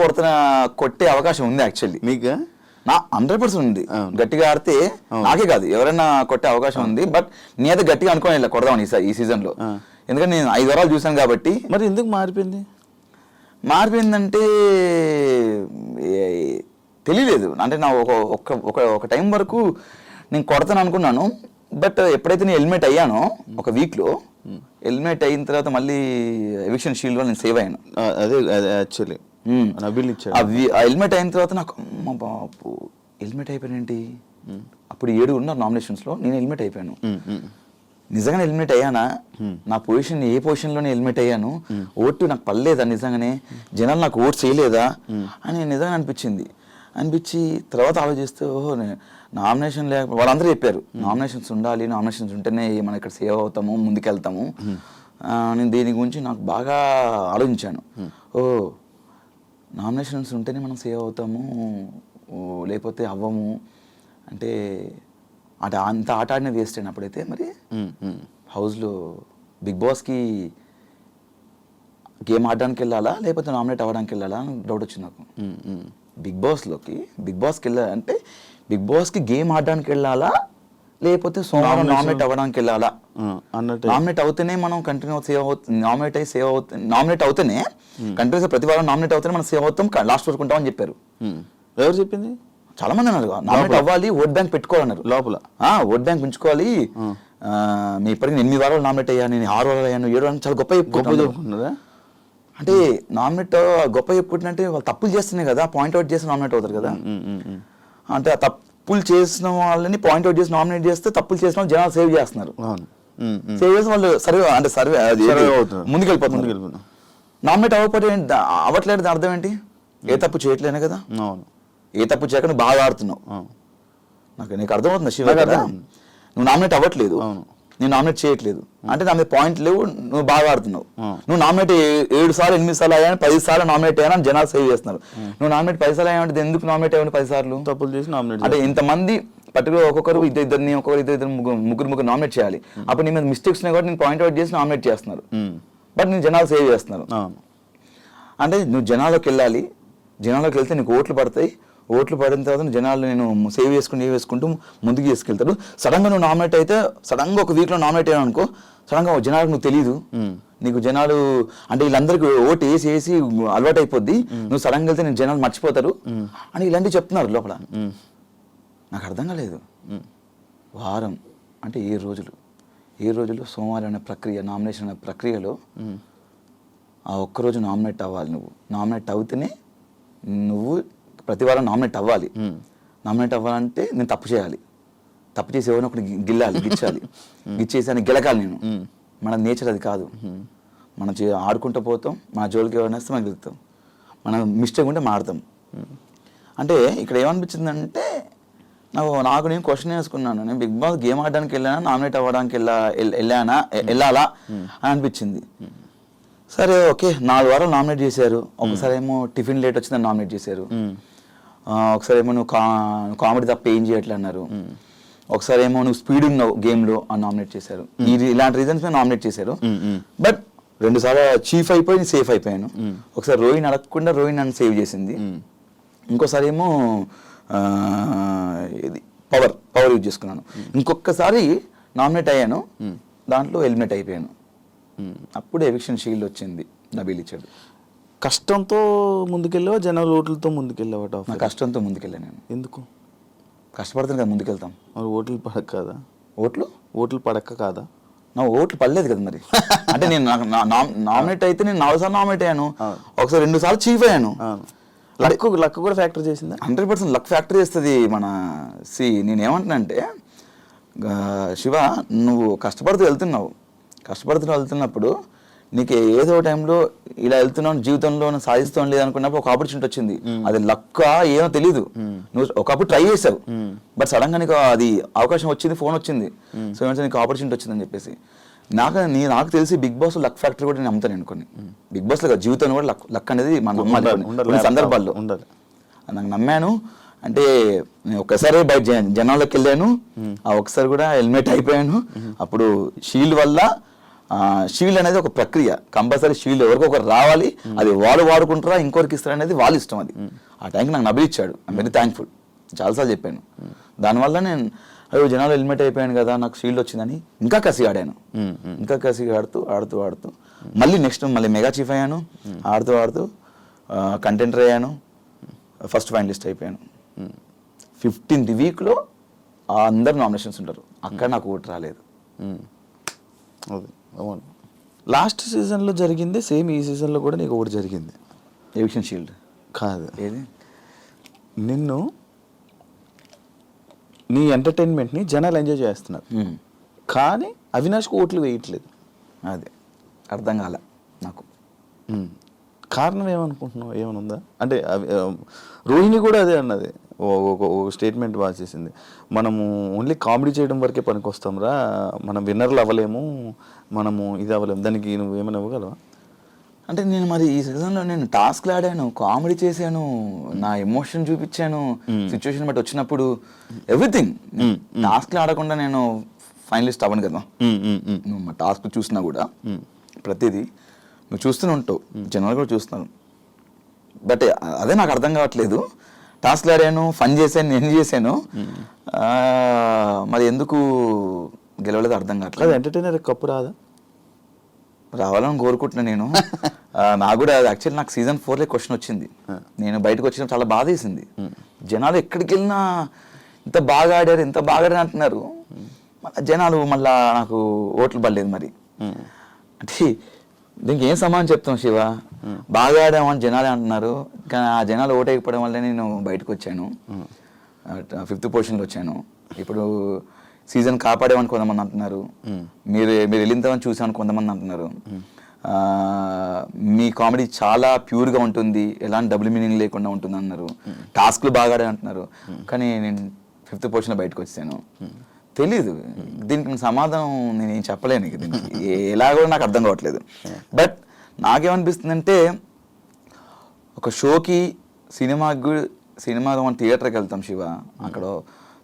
కొట్టే అవకాశం ఉంది యాక్చువల్లీ. మీకు నా 100% ఉంది. గట్టిగా ఆడితే నాకే కాదు ఎవరైనా కొట్టే అవకాశం ఉంది. బట్ నేనైతే గట్టిగా అనుకోని కొడదామని ఈ సీజన్లో, ఎందుకంటే నేను 5 వారాలు చూసాను కాబట్టి. మరి ఎందుకు మారిపోయిందంటే తెలియలేదు. అంటే నా ఒక టైం వరకు నేను కొడతాను అనుకున్నాను. బట్ ఎప్పుడైతే నేను ఎలిమినేట్ అయ్యానో ఒక వీక్లో, ఎలిమినేట్ అయిన తర్వాత మళ్ళీ ఎవిక్షన్ షీల్డ్లో నేను సేవ్ అయ్యాను. అదే యాక్చువల్లీ ఎలిమినేట్ అయిన తర్వాత నాకు అమ్మ బాబు ఎలిమినేట్ అయిపోయానేంటి. అప్పుడు 7 ఉన్నారు నామినేషన్స్లో, నేను ఎలిమినేట్ అయిపోయాను. నిజంగానే ఎలిమినేట్ అయ్యానా? నా పొజిషన్ ఏ పొజిషన్లోనే ఎలిమినేట్ అయ్యాను? ఓటు నాకు పడలేదా? నిజంగానే జనాలు నాకు ఓటు చేయలేదా అని నిజంగా అనిపించి తర్వాత ఆలోచిస్తే ఓహో నామినేషన్ వాళ్ళందరూ చెప్పారు నామినేషన్స్ ఉండాలి, నామినేషన్స్ ఉంటేనే మనం ఇక్కడ సేవ్ అవుతాము, ముందుకెళ్తాము. నేను దీని గురించి నాకు బాగా ఆలోచించాను. నామినేషన్స్ ఉంటేనే మనం సేవ్ అవుతాము, లేకపోతే అవ్వము అంటే అంత ఆట ఆడిన వేస్ట్ అయిన అప్పుడైతే. మరి హౌస్లో బిగ్ బాస్కి గేమ్ ఆడడానికి వెళ్ళాలా లేకపోతే నామినేట్ అవ్వడానికి వెళ్ళాలా అని డౌట్ వచ్చింది నాకు. బిగ్ బాస్కి వెళ్ళాలంటే బిగ్ బాస్కి గేమ్ ఆడడానికి వెళ్ళాలా లేకపోతే సోమవారం నామినేట్ అవ్వడానికి వెళ్ళాలా అన్నట్టు. నామినేట్ అవుతేనే మనం కంటిన్యూ సేవ్ అవుతుంది, నామినేట్ అవుతేనే కంటిన్యూస్ ప్రతి వారం నామినేట్ అవుతేనే మనం సేవ్ అవుతాం, లాస్ట్ వరకు ఉంటామని చెప్పారు. ఎవరు చెప్పింది? చాలా మంది అన్నారు నామినేట్ అవ్వాలి, ఓట్ బ్యాంక్ పెట్టుకోవాలన్నారు లోపల. ఓట్ బ్యాంక్ ఉంచుకోవాలి, మీ ఇప్పటికి 8 వారాలు నామినేట్ అయ్యాను, నేను 6 వారాలు అయ్యాను, 7 వారాలు, చాలా గొప్ప చెప్పుకుంటున్నారా. అంటే నామినేట్ గొప్ప చెప్పుకుంటుంటే వాళ్ళు తప్పులు చేస్తేనే కదా పాయింట్అవుట్ చేసి నామినేట్ అవుతారు కదా. అంటే ఆ తప్పులు చేసిన వాళ్ళని పాయింట్అవుట్ చేసి నామినేట్ చేస్తే తప్పులు చేసిన వాళ్ళు జనాలు సేవ్ చేస్తున్నారు. సేవ్ చేసి వాళ్ళు సర్వే ముందుకెళ్ళిపోతున్నారు. నామినేట్ అవ్వట్లేదు అర్థం ఏంటి? ఏ తప్పు చేయట్లేనే కదా. ఏ తప్పు చేయక నువ్వు బాగా ఆడుతున్నావు. నీకు అర్థమవుతుంది శివ కదా, నువ్వు నామినేట్ అవ్వట్లేదు, నేను నామినేట్ చేయట్లేదు అంటే నా మీద పాయింట్ లేవు, నువ్వు బాగా ఆడుతున్నావు. నువ్వు నామినేట్ 7 సార్లు 8 సార్లు అయ్యాను, 10 సార్లు నామినేట్ అయ్యాను జనాలు సేవ్ చేస్తున్నారు. నువ్వు నామినేట్ 10 సార్లు అయ్యామంటే ఎందుకు నామినేట్ అయ్యాను 10 సార్లు? తప్పులు చేసి నామినేట్ అంటే ఇంతమంది పర్టికులర్ ఒక్కొక్కరు ఇద్దరు ముగ్గురు నామినేట్ చేయాలి. అప్పుడు నీ మీద మిస్టేక్స్ ఉన్నాయి కాబట్టి నేను పాయింట్అవుట్ చేసి నామినేట్ చేస్తున్నారు, బట్ నేను జనాలు సేవ్ చేస్తున్నారు. అంటే నువ్వు జనాల్లోకి వెళ్ళాలి, జనాల్లోకి వెళ్తే నీకు ఓట్లు పడతాయి, ఓట్లు పడిన తర్వాత జనాలు నేను సేవ్ చేసుకుంటూ ముందుకు తీసుకెళ్తాడు. సడన్గా నువ్వు నామినేట్ అయితే, సడన్గా ఒక వీక్లో నామినేట్ అయ్యాను అనుకో, సడన్గా జనాలకు నువ్వు తెలీదు, నీకు జనాలు అంటే వీళ్ళందరికీ ఓటు వేసి అలవాటు అయిపోద్ది, నువ్వు సడన్గా వెళ్తే నేను జనాలు మర్చిపోతారు అని ఇలాంటివి చెప్తున్నారు లోపల. నాకు అర్థం కాలేదు. వారం అంటే 7 రోజులు సోమవారం అనే ప్రక్రియ, నామినేషన్ అనే ప్రక్రియలో ఆ ఒక్కరోజు నామినేట్ అవ్వాలి. నువ్వు నామినేట్ అవుతేనే నువ్వు ప్రతి వారం నామినేట్ అవ్వాలి. నామినేట్ అవ్వాలంటే నేను తప్పు చేయాలి, తప్పు చేసి ఎవరిని ఒకటి గిచ్చేసి అని గెలకాలి నేను. మన నేచర్ అది కాదు. మనం ఆడుకుంటూ పోతాం, మన జోలికి ఎవరైనా వస్తే మనం గెలుస్తాం, మనం మిస్టేక్ ఉంటే మాడతాం. అంటే ఇక్కడ ఏమనిపించిందంటే నాకు నేను క్వశ్చన్ వేసుకున్నాను, నేను బిగ్ బాస్ గేమ్ ఆడడానికి వెళ్ళానా నామినేట్ అవ్వడానికి వెళ్ళాలా అని అనిపించింది. సరే ఓకే, 4 వారాలు నామినేట్ చేశారు. ఒకసారి ఏమో టిఫిన్ లేట్ వచ్చిందని నామినేట్ చేశారు, ఒకసారి ఏమో నువ్వు కామెడీ తప్ప ఏం చేయట్లే అన్నారు, ఒకసారి ఏమో నువ్వు స్పీడ్ ఉన్నావు గేమ్లో అని నామినేట్ చేశారు. ఇలాంటి రీజన్స్ మీద నామినేట్ చేశారు. బట్ 2 సార్లు చీఫ్ అయిపోయి సేఫ్ అయిపోయాను. ఒకసారి రోహిణి అడగకుండా రోహిణి నన్ను సేవ్ చేసింది. ఇంకోసారి ఏమో ఇది పవర్ యూజ్ చేసుకున్నాను. ఇంకొకసారి నామినేట్ అయ్యాను, దాంట్లో ఎలిమినేట్ అయిపోయాను. అప్పుడు ఎవిక్షన్ షీల్డ్ వచ్చింది, నబీల్ ఇచ్చాడు. కష్టంతో ముందుకెళ్ళావా జనరల్ ఓట్లతో ముందుకెళ్ళావా? నా కష్టంతో ముందుకెళ్ళాను నేను. ఎందుకు? కష్టపడుతుంది కదా ముందుకెళ్తాం. మరి ఓట్లు పడక కాదా? ఓట్లు పడక కాదా? నా ఓట్లు పడలేదు కదా మరి. అంటే నేను నామినేట్ అయితే నేను 4 సార్లు నామినేట్ అయ్యాను, ఒకసారి 2 సార్లు చీఫ్ అయ్యాను. లక్ కూడా ఫ్యాక్టర్ చేసిందా? 100% లక్ ఫ్యాక్టర్ చేస్తుంది. నేనేమంటున్నానంటే శివ, నువ్వు కష్టపడుతూ వెళ్తున్నప్పుడు నీకు ఏదో టైంలో ఇలా వెళ్తున్నావు జీవితంలో సాధిస్తాం లేదనుకున్నప్పుడు ఒక ఆపర్చునిటీ వచ్చింది. అది లక్క ఏమో తెలీదు, నువ్వు ఒకప్పుడు ట్రై చేసావు బట్ సడన్ గా నీకు అది అవకాశం వచ్చింది, ఫోన్ వచ్చింది, సో ఏమంటే నీకు ఆపర్చునిటీ వచ్చిందని చెప్పేసి. నాకు తెలిసి బిగ్ బాస్ లక్ ఫ్యాక్టరీ కూడా నేను నమ్ముతాను అనుకోని. బిగ్ బాస్ లో జీవితంలో కూడా లక్ అనేది మన నమ్మాలి సందర్భాల్లో. నాకు నమ్మాను అంటే నేను ఒక్కసారి బయట జనాల్లోకి వెళ్ళాను, ఆ ఒకసారి కూడా హెల్మెట్ అయిపోయాను. అప్పుడు షీల్డ్ వల్ల షీల్డ్ అనేది ఒక ప్రక్రియ, కంపల్సరీ షీల్డ్ ఎవరికి ఒకరు రావాలి, అది వాళ్ళు వాడుకుంటారా ఇంకొకరికి ఇస్తారు అనేది వాళ్ళ ఇష్టం. అది ఆ టైంకి నాకు నబిల్ ఇచ్చాడు, ఐమ్ వెరీ థ్యాంక్ఫుల్. చాలాసార్లు చెప్పాను. దానివల్ల నేను అయ్యో జనాలు హెల్మెట్ అయిపోయాను కదా నాకు షీల్డ్ వచ్చిందని ఇంకా కసి ఆడాను. ఇంకా కసి ఆడుతూ మళ్ళీ నెక్స్ట్ మళ్ళీ మెగా చీఫ్ అయ్యాను. ఆడుతూ కంటెంటర్ అయ్యాను, ఫస్ట్ ఫైనలిస్ట్ అయిపోయాను. 15th వీక్లో అందరు నామినేషన్స్ ఉంటారు, అక్కడ నాకు ఓటు రాలేదు. అవును, లాస్ట్ సీజన్లో జరిగింది సేమ్ ఈ సీజన్లో కూడా నీకు ఒకటి జరిగింది. ఎవిక్షన్ షీల్డ్ కాదు, ఏది నిన్ను నీ ఎంటర్టైన్మెంట్ని జనాలు ఎంజాయ్ చేస్తున్నారు కానీ అవినాష్కి ఓట్లు వేయట్లేదు. అదే అర్థం కాల నాకు. కారణం ఏమనుకుంటున్నావు, ఏమనుందా అంటే? రోహిణి కూడా అదే అన్నది, ఒక స్టేట్మెంట్ బాగా చేసింది, మనము ఓన్లీ కామెడీ చేయడం వరకే పనికొస్తాం రా, మనం విన్నర్లు అవ్వలేము, మనము ఇది అవ్వలేము. దానికి నువ్వు ఏమైనా ఇవ్వగలవా? అంటే నేను మరి ఈ సీజన్లో నేను టాస్క్లు ఆడాను, కామెడీ చేశాను, నా ఎమోషన్ చూపించాను, సిచ్యువేషన్ బట్టి వచ్చినప్పుడు ఎవ్రీథింగ్. టాస్క్లు ఆడకుండా నేను ఫైనలిస్ట్ అవ్వను కదా. నువ్వు మా టాస్క్ చూసినా కూడా ప్రతిదీ నువ్వు చూస్తూనే ఉంటావు, జనాలు కూడా చూస్తున్నాను. బట్ అదే నాకు అర్థం కావట్లేదు. టాస్క్లు ఆడాను, ఫన్ చేశాను, నేను చేశాను, మరి ఎందుకు గెలవలేదు అర్థం కావట్లేదు. ఎంటర్టైనర్ కప్పు రాదా? రావాలని కోరుకుంటున్నా నేను. నాకు కూడా యాక్చువల్లీ నాకు సీజన్ 4లో క్వశ్చన్ వచ్చింది, నేను బయటకు వచ్చిన చాలా బాధ వేసింది. జనాలు ఎక్కడికి వెళ్ళినా ఇంత బాగా ఆడారు అంటున్నారు, జనాలు మళ్ళా నాకు ఓట్లు పడలేదు. మరి అంటే దీనికి ఏం సమాధానం చెప్తాం శివ? బాగా ఆడామని జనాలే అంటున్నారు, కానీ ఆ జనాలు ఓటు వేయకపోవడం వల్లే నేను బయటకు వచ్చాను, 5th పొజిషన్లో వచ్చాను. ఇప్పుడు సీజన్ కాపాడేమని కొంతమంది అంటున్నారు, మీరు వెళ్ళిందని చూసామని కొంతమంది అంటున్నారు, మీ కామెడీ చాలా ప్యూర్గా ఉంటుంది, ఎలాంటి డబుల్ మీనింగ్ లేకుండా ఉంటుంది అన్నారు, టాస్క్లు బాగా ఆడే అంటున్నారు, కానీ నేను 5th పొజిషన్లో బయటకు వచ్చాను. తెలీదు దీనికి సమాధానం నేను ఏం చెప్పలేను, దీనికి ఎలాగో నాకు అర్థం కావట్లేదు. బట్ నాకేమనిపిస్తుందంటే ఒక షోకి సినిమాకి మనం థియేటర్కి వెళ్తాం శివ, అక్కడ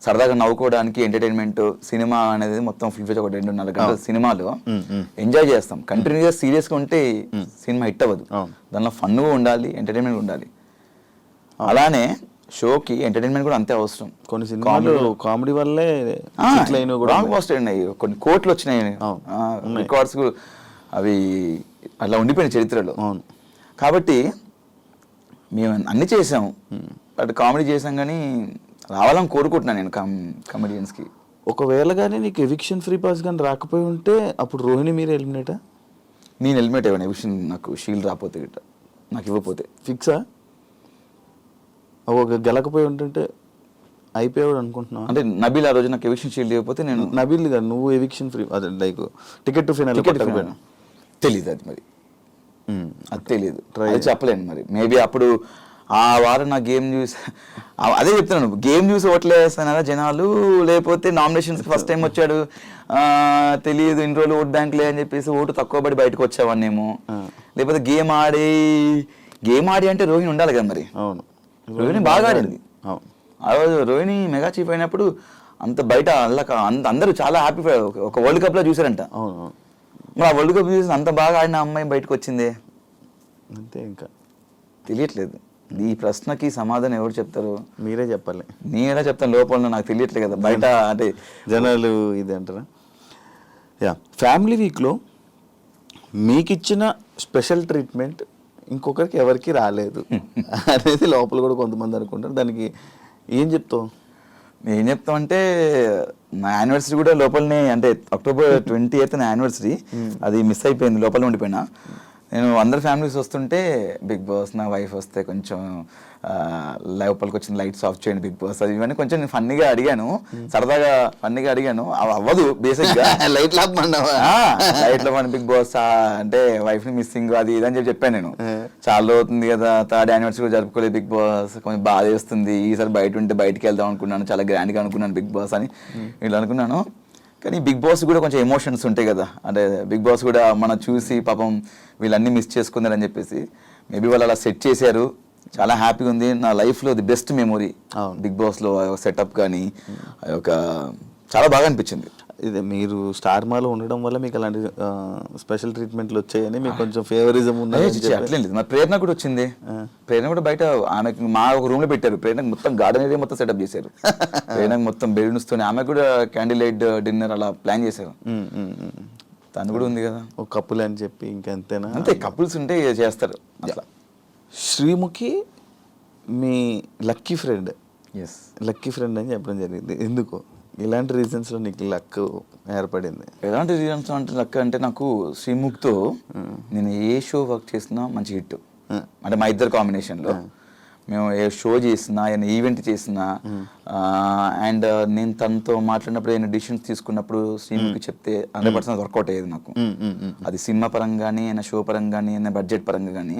సరదాగా నవ్వుకోవడానికి ఎంటర్టైన్మెంట్, సినిమా అనేది మొత్తం ఫుల్ ఒక 2.5 గంటల సినిమాలో ఎంజాయ్ చేస్తాం. కంటిన్యూగా సీరియస్గా ఉంటే సినిమా హిట్ అవ్వదు, దానిలో ఫన్గా ఉండాలి, ఎంటర్టైన్మెంట్ ఉండాలి. అలానే షోకి ఎంటర్టైన్మెంట్ కూడా అంతే అవసరం. కొన్ని సినిమాలు కామెడీ వల్లే కొన్ని కోట్లు వచ్చినాయి, రికార్డ్స్ అవి అలా ఉండిపోయిన చరిత్రలో. కాబట్టి మేము అన్ని చేసాం, బట్ కామెడీ చేసాం కానీ రావాలని కోరుకుంటున్నాను నేను కమెడియన్స్కి. ఒకవేళ కానీ నీకు ఎవిక్షన్ ఫ్రీ పాస్ కానీ రాకపోయి ఉంటే అప్పుడు రోహిణి మీరు ఎలిమినేటా? నేను ఎలిమినేట్ అయ్యాను ఎవిక్షన్, నాకు షీల్డ్ రాకపోతే గిట్ట, నాకు ఇవ్వకపోతే. ఫిక్సా? ఒక గెలకపోయి ఉంటుంటే అయిపోయాడు అనుకుంటున్నావు? అంటే నబీల్ ఆ రోజు నాకు ఎవిక్షన్ షీల్డ్ ఇవ్వకపోతే నేను నబీల్ కాదు, నువ్వు ఎవిక్షన్ ఫ్రీ, అదే లైక్ టికెట్ టు ఫైనల్ తెలీదు. అది మరి అది తెలీదు, అది చెప్పలేను. మరి మేబీ అప్పుడు ఆ వారం నా గేమ్ చూసి అదే చెప్తున్నాను, గేమ్ చూసి ఓట్లే వేస్తానారా జనాలు, లేకపోతే నామినేషన్స్కి ఫస్ట్ టైం వచ్చాడు తెలియదు, ఇన్ని రోజులు ఓట్ బ్యాంక్ లే అని చెప్పేసి ఓటు తక్కువ పడి బయటకు వచ్చావన్నేమో, లేకపోతే గేమ్ ఆడి అంటే రోహిణి ఉండాలి కదా. మరి అవును, రోహిణి బాగా ఆడింది. ఆ రోజు రోహిణి మెగా చీఫ్ అయినప్పుడు అంత బయట అందరూ చాలా హ్యాపీ, ఒక వరల్డ్ కప్లో చూసారంట. మరి ఆ వరల్డ్ కప్ చూసి అంత బాగా ఆడిన అమ్మాయి బయటకు వచ్చిందే అంతే. ఇంకా తెలియట్లేదు, ఈ ప్రశ్నకి సమాధానం ఎవరు చెప్తారు? మీరే చెప్పాలి. నేను ఎలా చెప్తాను, లోపల నాకు తెలియట్లేదు కదా బయట, అంటే జనాలు ఇది అంటారా? యా, ఫ్యామిలీ వీక్లో మీకు ఇచ్చిన స్పెషల్ ట్రీట్మెంట్ ఇంకొకరికి ఎవరికి రాలేదు అనేది లోపల కూడా కొంతమంది అనుకుంటారు, దానికి ఏం చెప్తావు? ఏం చెప్తాం అంటే నా యానివర్సరీ కూడా లోపలనే, అంటే October 28th నా యానివర్సరీ, అది మిస్ అయిపోయింది, లోపల ఉండిపోయినా. నేను అందరు ఫ్యామిలీస్ వస్తుంటే బిగ్ బాస్ నా వైఫ్ వస్తే కొంచెం లోపలికి వచ్చిన లైట్స్ ఆఫ్ చేయండి బిగ్ బాస్ అది ఇవన్నీ కొంచెం నేను ఫన్నీగా అడిగాను, సరదాగా ఫన్నీగా అడిగాను. అవి అవ్వదు బేసిక్గా. లైట్ లాపమన్నావా? లైట్లో మన బిగ్ బాస్ అంటే వైఫ్ ని మిస్సింగ్ అది ఇది అని చెప్పాను నేను. చాలా అవుతుంది కదా, 3rd anniversary జరుపుకోలేదు బిగ్ బాస్, కొంచెం బాధ వేస్తుంది, ఈసారి బయట ఉంటే బయటికి వెళ్దాం అనుకున్నాను, చాలా గ్రాండ్గా అనుకున్నాను బిగ్ బాస్ అని ఇట్లా అనుకున్నాను. కానీ బిగ్ బాస్ కూడా కొంచెం ఎమోషన్స్ ఉంటాయి కదా, అంటే బిగ్ బాస్ కూడా మనం చూసి పాపం వీళ్ళన్నీ మిస్ చేసుకున్నారని చెప్పేసి మేబీ వాళ్ళు అలా సెట్ చేశారు. చాలా హ్యాపీగా ఉంది. నా లైఫ్లో ది బెస్ట్ మెమొరీ బిగ్ బాస్లో సెటప్ కానీ ఒక చాలా బాగా అనిపించింది. ఇది మీరు స్టార్ మాలో ఉండడం వల్ల మీకు అలాంటి స్పెషల్ ట్రీట్మెంట్లు వచ్చాయని మీకు కొంచెం ఫేవరిజం ఉన్నది. అట్లేం లేదు, మా ప్రేరణ కూడా వచ్చింది. ప్రేరణ కూడా బయట ఆమెకు మా ఒక రూమ్ లో పెట్టారు. ప్రేరణకు మొత్తం గార్డెన్ ఏరియా మొత్తం సెటప్ చేశారు. ప్రేరణకు మొత్తం బెలూన్స్ తోని ఆమె కూడా క్యాండిల్ లైట్ డిన్నర్ అలా ప్లాన్ చేశారు. తను కూడా ఉంది కదా ఒక కప్పులు అని చెప్పి ఇంకెంతేనా, అంతే కపుల్స్ ఉంటే చేస్తారు అట్లా. శ్రీముఖి మీ lucky friend. Yes, lucky friend అని చెప్పడం జరిగింది. ఎందుకు, ఇలాంటి రీజన్స్లో నీకు లక్ ఏర్పడింది? ఎలాంటి రీజన్స్ అంటే లక్ అంటే నాకు శ్రీముఖ్తో నేను ఏ షో వర్క్ చేసినా మంచి హిట్. అంటే మా ఇద్దరు కాంబినేషన్లో మేము ఏ షో చేసినా ఏమైనా ఈవెంట్ చేసినా అండ్ నేను తనతో మాట్లాడినప్పుడు ఏమైనా డిసిషన్స్ తీసుకున్నప్పుడు శ్రీముఖి చెప్తే 100% వర్కౌట్ అయ్యేది నాకు. అది సినిమా పరంగా కానీ అయినా షో పరంగా కానీ అయినా బడ్జెట్ పరంగా కానీ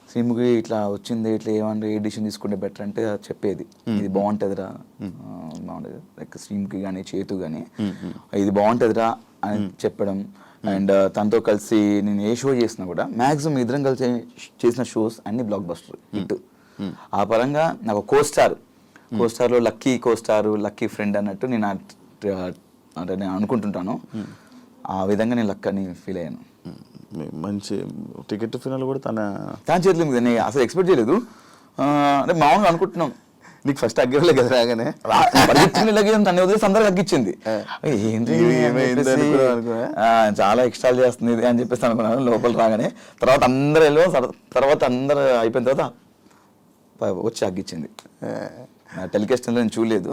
శ్రీముఖి ఇట్లా వచ్చింది, ఇట్లా ఏమంటే ఏ డిసిషన్ తీసుకుంటే బెటర్ అంటే చెప్పేది, ఇది బాగుంటుందిరా, బాగుంటుంది. లైక్ శ్రీముఖి కానీ చేతు కానీ ఇది బాగుంటుందిరా అని చెప్పడం. అండ్ తనతో కలిసి నేను ఏ షో చేసినా కూడా మ్యాక్సిమం ఇద్దరం కలిసి చేసిన షోస్ అన్ని బ్లాక్ బస్టర్ హిట్. ఆ పరంగా నాకు కోస్టార్లో లక్కీ ఫ్రెండ్ అన్నట్టు నేను అంటే నేను అనుకుంటుంటాను. ఆ విధంగా నేను లక్ అని ఫీల్ అయ్యాను. మంచి టికెట్ ఫినాల్ కూడా తన చేతిలో మీద నేను అసలు ఎక్స్పెక్ట్ చేయలేదు. అంటే మామూలుగా అనుకుంటున్నాం, నీకు ఫస్ట్ అగ్గలే కదా రాగానే తను వదిలేసి అందరికి అగ్గిచ్చింది. ఏంటి చాలా ఎక్స్ట్రాల్ చేస్తుంది ఇది అని చెప్పేసి అనుకున్నాను లోపల రాగానే. తర్వాత అందరూ అయిపోయిన తర్వాత వచ్చి అగ్గిచ్చింది. టెలికాస్ట్ నేను చూడలేదు,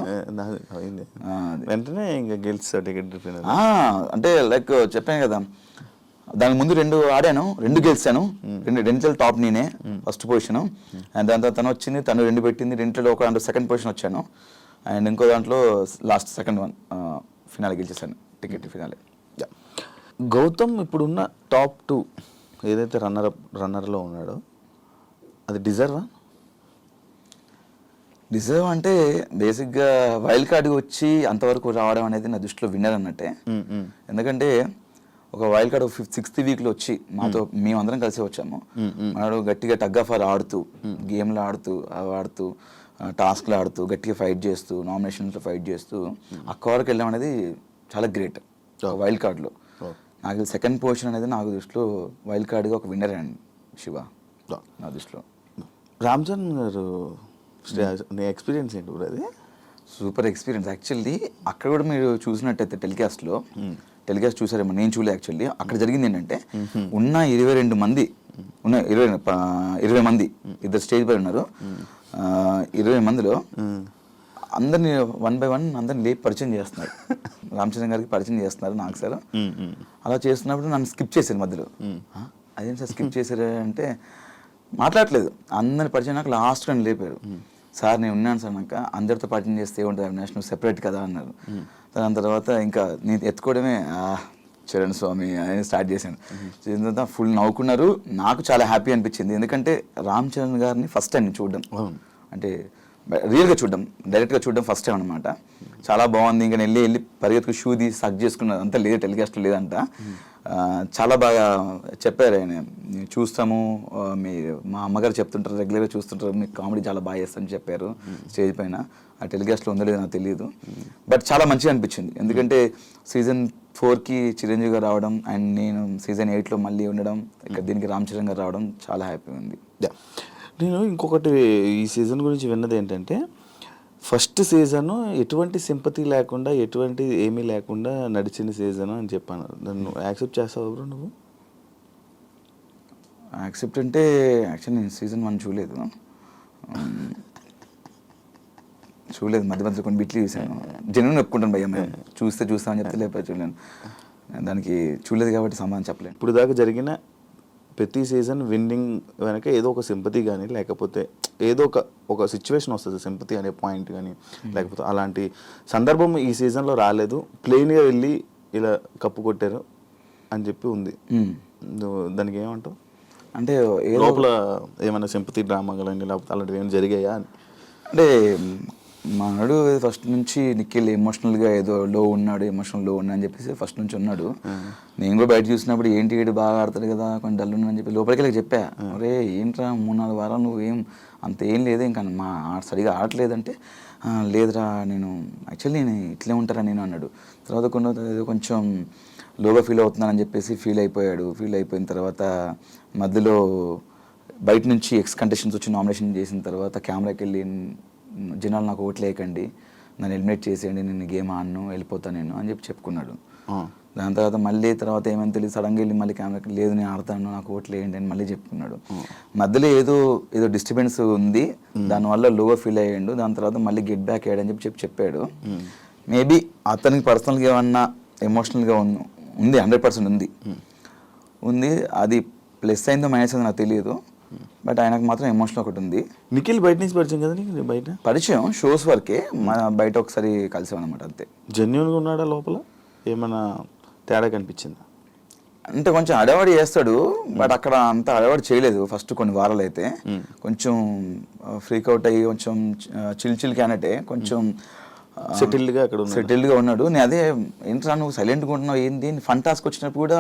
వెంటనే ఇంకా గెలిచా టికెట్ ఫినాల్. అంటే లైక్ చెప్పాను కదా, దాని ముందు 2 ఆడాను, 2 గెలిచాను. 2 టాప్ నేనే ఫస్ట్ పొజిషన్. అండ్ దాని తర్వాత తను వచ్చింది, తను 2 పెట్టింది. 2లో ఒక దాంట్లో సెకండ్ పొజిషన్ వచ్చాను. అండ్ ఇంకో దాంట్లో లాస్ట్ సెకండ్ వన్ ఫినాలే గెలిచేసాను, టికెట్ ఫినాలే. గౌతమ్ ఇప్పుడున్న టాప్ 2 ఏదైతే రన్నర్లో ఉన్నాడో అది డిజర్వ్ అంటే బేసిక్గా వైల్డ్ కార్డ్కి వచ్చి అంతవరకు రావడం అనేది నా దృష్టిలో విన్నర్ అన్నట్టే. ఎందుకంటే ఒక వైల్డ్ కార్డ్ 6th వీక్లో వచ్చి మాతో మేమందరం కలిసి వచ్చాము. మనడు గట్టిగా టగ్ ఆఫ్ వార్ ఆడుతూ, గేమ్లు ఆడుతూ టాస్క్లు ఆడుతూ, గట్టిగా ఫైట్ చేస్తూ, నామినేషన్స్లో ఫైట్ చేస్తూ అక్క వరకు వెళ్ళడం అనేది చాలా గ్రేట్ వైల్డ్ కార్డ్లో. నాకు సెకండ్ పొజిషన్ అనేది నాకు దృష్టిలో వైల్డ్ కార్డ్గా ఒక విన్నర్ అండ్ శివ నా దృష్టిలో. రామ్ చరణ్ గారు నీ ఎక్స్పీరియన్స్ ఏంటి బ్రో? అది సూపర్ ఎక్స్పీరియన్స్ యాక్చువల్లీ. అక్కడ కూడా మీరు చూసినట్టయితే టెలికాస్ట్ చూసారేమో, నేను చూడలేదు యాక్చువల్లీ. అక్కడ జరిగింది ఏంటంటే ఉన్న 22 మంది 20 మంది ఇద్దరు స్టేజ్ పై ఉన్నారు. 20 మందిలో అందరినీ 1 by 1 అందరిని లేపి పరిచయం చేస్తున్నారు. రామ్ చరణ్ గారికి పరిచయం చేస్తున్నారు నాకు సార్. అలా చేస్తున్నప్పుడు నన్ను స్కిప్ చేశారు మధ్యలో. అదేం సార్ స్కిప్ చేశారు అంటే మాట్లాడలేదు. అందరిని పరిచయం నాకు లాస్ట్ నన్ను లేపారు. సార్ నేను ఉన్నాను సార్, నాకు అందరితో పరిచయం చేస్తే ఏముంటుంది అవినాష్, నువ్వు సెపరేట్ కదా అన్నారు. దాని తర్వాత ఇంకా నేను ఎత్తుకోవడమే చరణ్ స్వామి అని స్టార్ట్ చేశాను. చేసిన తర్వాత ఫుల్ నవ్వుకున్నారు. నాకు చాలా హ్యాపీ అనిపించింది, ఎందుకంటే రామ్ చరణ్ గారిని ఫస్ట్ టైం చూడడం, అంటే రియల్గా చూడడం, డైరెక్ట్గా చూడడం ఫస్ట్ టైం అనమాట. చాలా బాగుంది. ఇంకా వెళ్ళి పరిగెత్తుకు షూ తీసి సక్ చేసుకున్నది అంతా లేదు, టెలికాస్ట్ లేదంట. చాలా బాగా చెప్పారు ఆయన, చూస్తాము మా అమ్మగారు చెప్తుంటారు, రెగ్యులర్గా చూస్తుంటారు, మీకు కామెడీ చాలా బాగా చేస్తారని చెప్పారు స్టేజ్ పైన. ఆ టెలికాస్ట్లో ఉందో లేదో నాకు తెలియదు, బట్ చాలా మంచిగా అనిపించింది. ఎందుకంటే సీజన్ 4కి చిరంజీవి గారు రావడం అండ్ నేను సీజన్ 8లో మళ్ళీ ఉండడం, ఇక్కడ దీనికి రామ్ చరణ్ గారు రావడం చాలా హ్యాపీగా ఉంది. నేను ఇంకొకటి ఈ సీజన్ గురించి విన్నది ఏంటంటే, ఫస్ట్ సీజను ఎటువంటి సింపతి లేకుండా, ఎటువంటి ఏమీ లేకుండా నడిచిన సీజను అని చెప్పాను. నన్ను యాక్సెప్ట్ చేస్తావు బ్రో నువ్వు? యాక్సెప్ట్ అంటే యాక్చువల్లీ నేను సీజన్ 1 చూడలేదు, మధ్య మధ్యలో కొన్ని బిట్లు చూసాను. జెన్యున్ ఒప్పుకుంటాను భయ్య, మేము చూస్తామని చెప్తే లేకపోతే చూడలేను. దానికి చూడలేదు కాబట్టి సమాధానం చెప్పలేను. ఇప్పుడు దాకా జరిగిన ప్రతి సీజన్ విన్నింగ్ వెనక ఏదో ఒక సింపతి కానీ లేకపోతే ఏదో ఒక సిచ్యువేషన్ వస్తుంది, సింపతి అనే పాయింట్ కానీ లేకపోతే అలాంటి సందర్భం ఈ సీజన్లో రాలేదు, ప్లెయిన్గా వెళ్ళి ఇలా కప్పు కొట్టారు అని చెప్పి ఉంది. దానికి ఏమంటావు? అంటే లోపల ఏమైనా సింపతి డ్రామా కానీ లేకపోతే అలాంటివి ఏమైనా జరిగాయా అని? అంటే మనడు ఫస్ట్ నుంచి నిఖిల్ ఎమోషనల్గా ఏదో లో ఉన్నాడు, ఎమోషనల్ లో ఉన్నా అని చెప్పేసి ఫస్ట్ నుంచి ఉన్నాడు. నేను కూడా బయట చూసినప్పుడు ఏంటి ఏడు బాగా ఆడతాడు కదా, కొంచెం డల్ ఉన్నాను అని చెప్పి లోపలికి వెళ్ళి చెప్పా, అరే ఏంట్రా 3-4 వారాలు నువ్వు అంత ఏం లేదు ఇంకా సరిగా ఆడలేదంటే, లేదురా నేను యాక్చువల్లీ నేను ఇట్లే ఉంటారా నేను అన్నాడు. తర్వాత కొంచెం లోగా ఫీల్ అవుతున్నానని చెప్పేసి ఫీల్ అయిపోయిన తర్వాత మధ్యలో బయట నుంచి ఎక్స్ కంటెస్టెంట్స్ వచ్చి నామినేషన్ చేసిన తర్వాత కెమెరాకి వెళ్ళి జనాలు నాకు ఓట్లు వేయకండి, నన్ను ఎలిమినేట్ చేసేయండి, నేను గేమ్ ఆడను, వెళ్ళిపోతాను నేను అని చెప్పి చెప్పుకున్నాడు. దాని తర్వాత ఏమని తెలియదు సడన్గా వెళ్ళి మళ్ళీ కెమెరాకి లేదు నేను ఆడతాను, నాకు ఓట్లు వేయండి అని మళ్ళీ చెప్పుకున్నాడు. మధ్యలో ఏదో డిస్టర్బెన్స్ ఉంది, దానివల్ల లోగా ఫీల్ అయ్యాడు. దాని తర్వాత మళ్ళీ గెట్ బ్యాక్ అయ్యాడని చెప్పాడు. మేబీ అతనికి పర్సనల్గా ఏమన్నా ఎమోషనల్గా ఉంది, 100% ఉంది. అది ప్లస్ అయిందో మైనస్ అయిందో నాకు తెలియదు, బట్ ఆయనకు మాత్రం ఎమోషన్ ఒకటి ఉంది. నిఖిల్ బయట నుంచి పరిచయం కదా నీకు? బయట పరిచయం షోస్ వరకే, మన బయట ఒకసారి కలిసామన్నమాట అంతే. జెన్యున్గా ఉన్నాడా లోపల? ఏమైనా తేడా కనిపించిందా? అంటే కొంచెం అడవాడి చేస్తాడు, బట్ అక్కడ అంత అడవాడి చేయలేదు. ఫస్ట్ కొన్ని వారాలు అయితే కొంచెం ఫ్రీక్ అవుట్ అయ్యి కొంచెం చిల్ క్యానటే కొంచెం సెటిల్డ్గా ఉన్నాడు. నేను అదే ఏంట్రా నువ్వు సైలెంట్గా ఉంటున్నావు ఏంటి, ఫన్ టాస్క్ వచ్చినప్పుడు కూడా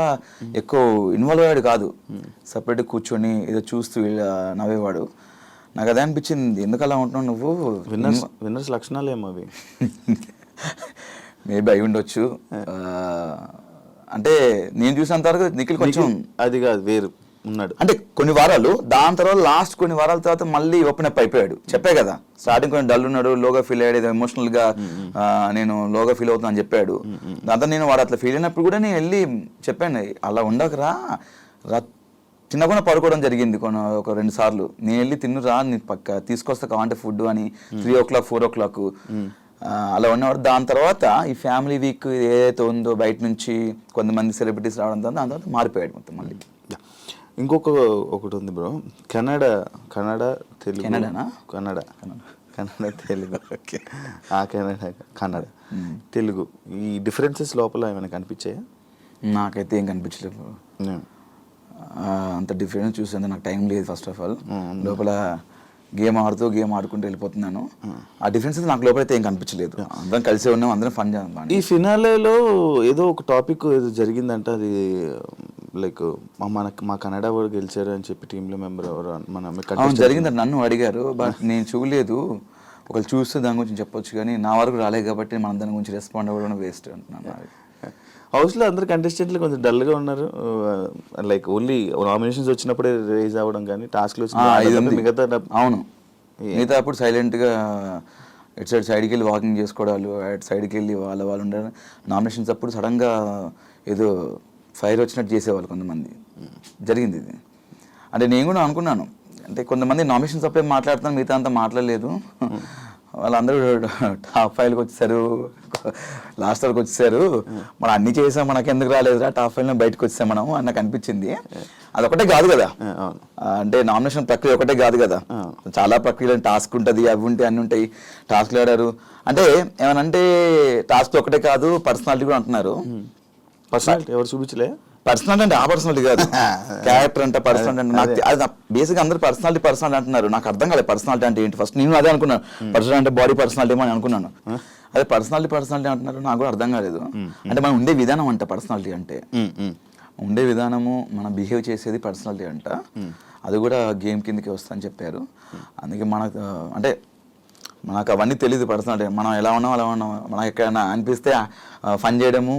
ఎక్కువ ఇన్వాల్వ్ అయ్యాడు కాదు, సపరేట్గా కూర్చొని ఏదో చూస్తూ నవ్వేవాడు. నాకు అదే అనిపించింది, ఎందుకు అలా ఉంటున్నావు నువ్వు? విన్నర్స్ లక్షణాలు ఏమో అవి. మేబీ అయి ఉండొచ్చు. అంటే నేను చూసినంత వరకు నిఖిల్ కొంచెం అది కాదు వేరు ఉన్నాడు అంటే కొన్ని వారాలు, దాని తర్వాత లాస్ట్ కొన్ని వారాల తర్వాత మళ్ళీ ఓపెన్ అప్ అయిపోయాడు. చెప్పే కదా స్టార్టింగ్ కొంచెం డల్ ఉన్నాడు, లోగా ఫీల్ అయ్యాడు, ఎమోషనల్ గా నేను లోగా ఫీల్ అవుతున్నా అని చెప్పాడు. దాంతో నేను వాడు అట్లా ఫీల్ అయినప్పుడు కూడా నేను వెళ్ళి చెప్పాను, అలా ఉండకరా, చిన్నకుండా పడుకోవడం జరిగింది ఒక 2 సార్లు. నేను వెళ్ళి తిన్నురా, నీ పక్క తీసుకొస్తా కావంటే ఫుడ్ అని 3 o'clock 4 o'clock అలా ఉన్నవాడు. దాని తర్వాత ఈ ఫ్యామిలీ వీక్ ఏదైతే ఉందో బయట నుంచి కొంతమంది సెలబ్రిటీస్ రావడంతో దాని తర్వాత మారిపోయాడు మొత్తం మళ్ళీ. ఒకటి ఉంది బ్రో, కన్నడ తెలుగు. కన్నడ తెలుగు ఓకే, కన్నడ తెలుగు ఈ డిఫరెన్సెస్ లోపల ఏమైనా కనిపించాయా? నాకైతే ఏం కనిపించలేదు. అంత డిఫరెన్స్ చూసేంత నాకు టైం లేదు. ఫస్ట్ ఆఫ్ ఆల్ లోపల గేమ్ ఆడుకుంటూ వెళ్ళిపోతున్నాను. ఆ డిఫరెన్స్ నాకు లోపలైతే ఏం కనిపించలేదు. అందరం కలిసే ఉన్నాం, అందరం ఫన్ చేద్దాం. ఈ ఫినాలేలో ఏదో ఒక టాపిక్ ఏదో జరిగిందంట, అది లైక్ మా కన్నడ వాడు గెలిచారు అని చెప్పి టీంలో మెంబర్ ఎవరు జరిగిందంట. నన్ను అడిగారు, బట్ నేను చూడలేదు. ఒకళ్ళు చూస్తే దాని గురించి చెప్పొచ్చు, కానీ నా వరకు రాలేదు కాబట్టి మనం దాని గురించి రెస్పాండ్ అవ్వడం వేస్ట్ అంటున్నాను. హౌస్లో అందరు కంటెస్టెంట్లు కొంచెం డల్గా ఉన్నారు, లైక్ ఓన్లీ నామినేషన్స్ వచ్చినప్పుడే రేజ్ అవ్వడం, కానీ టాస్క్లు మిగతా అవును మిగతా అప్పుడు సైలెంట్గా ఇటు సైడ్కి వెళ్ళి వాకింగ్ చేసుకోవడాలు, అటు సైడ్కి వెళ్ళి వాళ్ళు ఉండడం. నామినేషన్స్ అప్పుడు సడన్గా ఏదో ఫైర్ వచ్చినట్టు చేసేవాళ్ళు కొంతమంది. జరిగింది ఇది. అంటే నేను కూడా అనుకున్నాను, అంటే కొంతమంది నామినేషన్స్ అప్పుడే మాట్లాడుతున్నాను, మిగతా అంతా మాట్లాడలేదు. వాళ్ళందరూ టాప్ 5కి వచ్చేసారు, లాస్ట్ వరకు వచ్చేసారు. మనం అన్ని చేసాం, మనకి ఎందుకు రాలేదురా టాప్ 5లో బయటకు వచ్చాం మనం అని నాకు అనిపించింది. అదొకటే కాదు కదా, అంటే నామినేషన్ ప్రక్రియ ఒకటే కాదు కదా, చాలా ప్రక్రియలు టాస్క్ ఉంటుంది, అవి ఉంటాయి, అన్ని ఉంటాయి. టాస్క్లు ఆడారు అంటే ఏమనంటే టాస్క్ ఒకటే కాదు, పర్సనాలిటీ కూడా అంటున్నారు. పర్సనాలిటీ ఎవరు చూపించలే? పర్సనాలిటీ అంటే ఆ పర్సనాలిటీ కాదు, క్యారెక్టర్ అంటే పర్సనాలిటీ అంటే నాకు అది బేసిక్ అందరూ పర్సనాలిటీ అంటున్నారు. నాకు అర్థం కాలేదు పర్సనాలిటీ అంటే ఏంటి. ఫస్ట్ నేను అదే అనుకున్నాను, పర్సనాలిటీ అంటే బాడీ పర్సనాలిటీ అని అనుకున్నాను. అదే పర్సనాలిటీ అంటున్నారు, నాకు కూడా అర్థం కాలేదు. అంటే మనం ఉండే విధానం అంట పర్సనాలిటీ అంటే, ఉండే విధానము, మనం బిహేవ్ చేసేది పర్సనాలిటీ అంట. అది కూడా గేమ్ కిందకి వస్తా అని చెప్పారు. అందుకే మనకు అంటే మనకు అవన్నీ తెలియదు పర్సనాలిటీ, మనం ఎలా ఉన్నాం అలా ఉన్నాం. మనకు ఎక్కడైనా అనిపిస్తే ఫన్ చేయడము,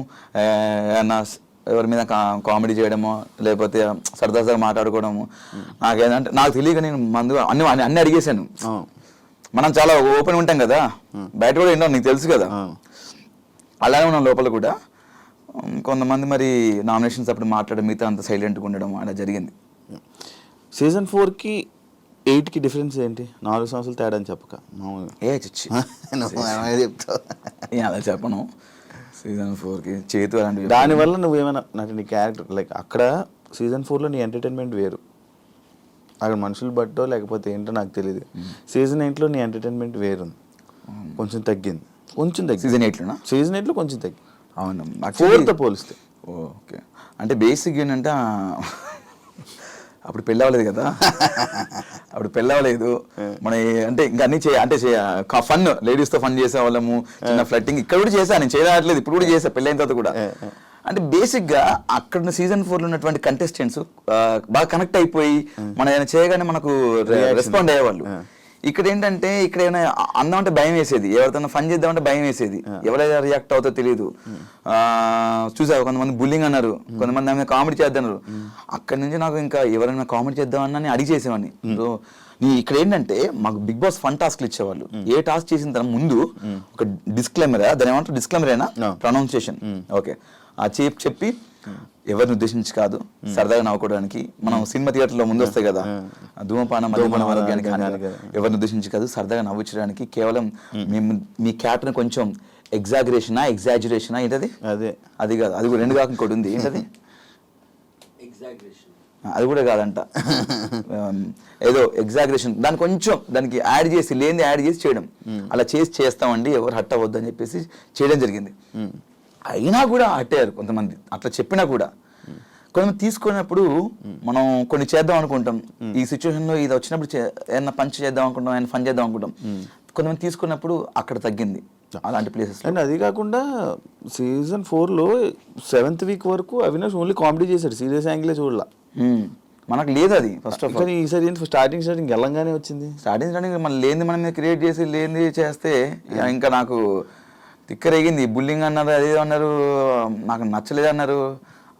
ఏమన్నా ఎవరి మీద కామెడీ చేయడము, లేకపోతే సరదాగా మాట్లాడుకోవడము. నాకేంటంటే నాకు తెలియక నేను అన్ని అడిగేశాను. మనం చాలా ఓపెన్ ఉంటాం కదా, బయట కూడా ఏంటో నీకు తెలుసు కదా, అలానే ఉన్నాం లోపల కూడా. కొంతమంది మరి నామినేషన్స్ అప్పుడు మాట్లాడడం, మిగతా అంత సైలెంట్గా ఉండడం అలా జరిగింది. సీజన్ 4కి 8కి డిఫరెన్స్ ఏంటి? 4 సంవత్సరాలు తేడా అని చెప్పక చెప్తావు అలా చెప్పను. సీజన్ 4కి చేతు అలాంటివి దానివల్ల నువ్వేమైనా నీ క్యారెక్టర్ లైక్ అక్కడ సీజన్ 4లో నీ ఎంటర్టైన్మెంట్ వేరు, అక్కడ మనుషులు బట్టో లేకపోతే ఏంటో నాకు తెలియదు. సీజన్ 8లో నీ ఎంటర్టైన్మెంట్ వేరుంది, కొంచెం తగ్గింది. సీజన్ 8లోనా? సీజన్ 8లో కొంచెం తగ్గింది. అవును, 4తో పోలిస్తే. ఓకే. అంటే బేసిక్ ఏంటంటే అప్పుడు పెళ్ళి అవ్వలేదు కదా, అప్పుడు పెళ్ళి అవ్వలేదు మన అంటే ఇంకా అన్ని అంటే ఫన్, లేడీస్తో ఫన్ చేసేవాళ్ళము, చిన్న ఫ్లట్టింగ్ ఇక్కడ కూడా చేశాను, నేను చేయట్లేదు, ఇప్పుడు కూడా చేసా పెళ్ళైన తర్వాత కూడా. అంటే బేసిక్గా అక్కడ సీజన్ 4లో ఉన్నటువంటి కంటెస్టెంట్స్ బాగా కనెక్ట్ అయిపోయి మనం ఏమైనా చేయగానే మనకు రెస్పాండ్ అయ్యేవాళ్ళు. ఇక్కడ ఏంటంటే ఇక్కడ ఏమైనా అందామంటే భయం వేసేది, ఎవరితో ఫన్ చేద్దామంటే భయం వేసేది, ఎవరైనా రియాక్ట్ అవుతో తెలియదు. చూసావు కొంతమంది బుల్లింగ్ అన్నారు, కొంతమంది ఆమె కామెడీ చేద్దన్నారు. అక్కడి నుంచి నాకు ఇంకా ఎవరైనా కామెడీ చేద్దామని అడిగి చేసేవాడిని. సో ఇక్కడ ఏంటంటే మాకు బిగ్ బాస్ ఫన్ టాస్క్లు ఇచ్చేవాళ్ళు. ఏ టాస్క్ చేసిన తర్వాత ముందు ఒక డిస్క్లైమర్, దాని ఏమంటారు డిస్క్లైమరేనా ప్రొనౌన్సియేషన్, ఓకే ఆ చెప్పి ఎవరిని ఉద్దేశించి కాదు, సరదాగా నవ్వుకోవడానికి. మనం సినిమా థియేటర్లో ముందు వస్తాయి కదా, ధూమపానం మద్యపానం ఆరోగ్యానికి ఎవరిని ఉద్దేశించి కాదు, సరదాగా నవ్వుచ్చడానికి కేవలం మేము మీ క్యారెక్టర్ కొంచెం ఎగ్జాజరేషనా ఏంటది, అది కాదు, అది కూడా రెండు కాక ఇంకోటి ఉంది, ఏంటది అది కూడా కాదంట, ఏదో ఎగ్జాగరేషన్, దాన్ని కొంచెం దానికి యాడ్ చేసి లేని యాడ్ చేసి చేయడం, అలా చేస్తామండి ఎవరు హట్ అవ్వద్దు అని చెప్పేసి చేయడం జరిగింది. అయినా కూడా అట్టారు కొంతమంది, అట్లా చెప్పినా కూడా. కొంతమంది తీసుకున్నప్పుడు మనం కొన్ని చేద్దాం అనుకుంటాం, ఈ సిచ్యువేషన్లో ఇది వచ్చినప్పుడు ఏదైనా పంచ్ చేద్దాం అనుకుంటాం, ఏమైనా ఫన్ చేద్దాం అనుకుంటాం. కొంతమంది తీసుకున్నప్పుడు అక్కడ తగ్గింది అలాంటి ప్లేసెస్. అండ్ అది కాకుండా సీజన్ 4లో 7th వీక్ వరకు అవినాష్ ఓన్లీ కామెడీ చేశాడు, సీరియస్ యాంగిలే చూడాల. మనకు లేదు అది ఫస్ట్ ఆఫ్ ఆల్. ఈసారి స్టార్టింగ్ వెళ్ళంగానే వచ్చింది. స్టార్టింగ్ మనం లేనిది మనం క్రియేట్ చేసి లేనిది చేస్తే ఇంకా నాకు తిక్కరేగింది. బుల్లింగ్ అన్నారు, అదే అన్నారు, నాకు నచ్చలేదు అన్నారు.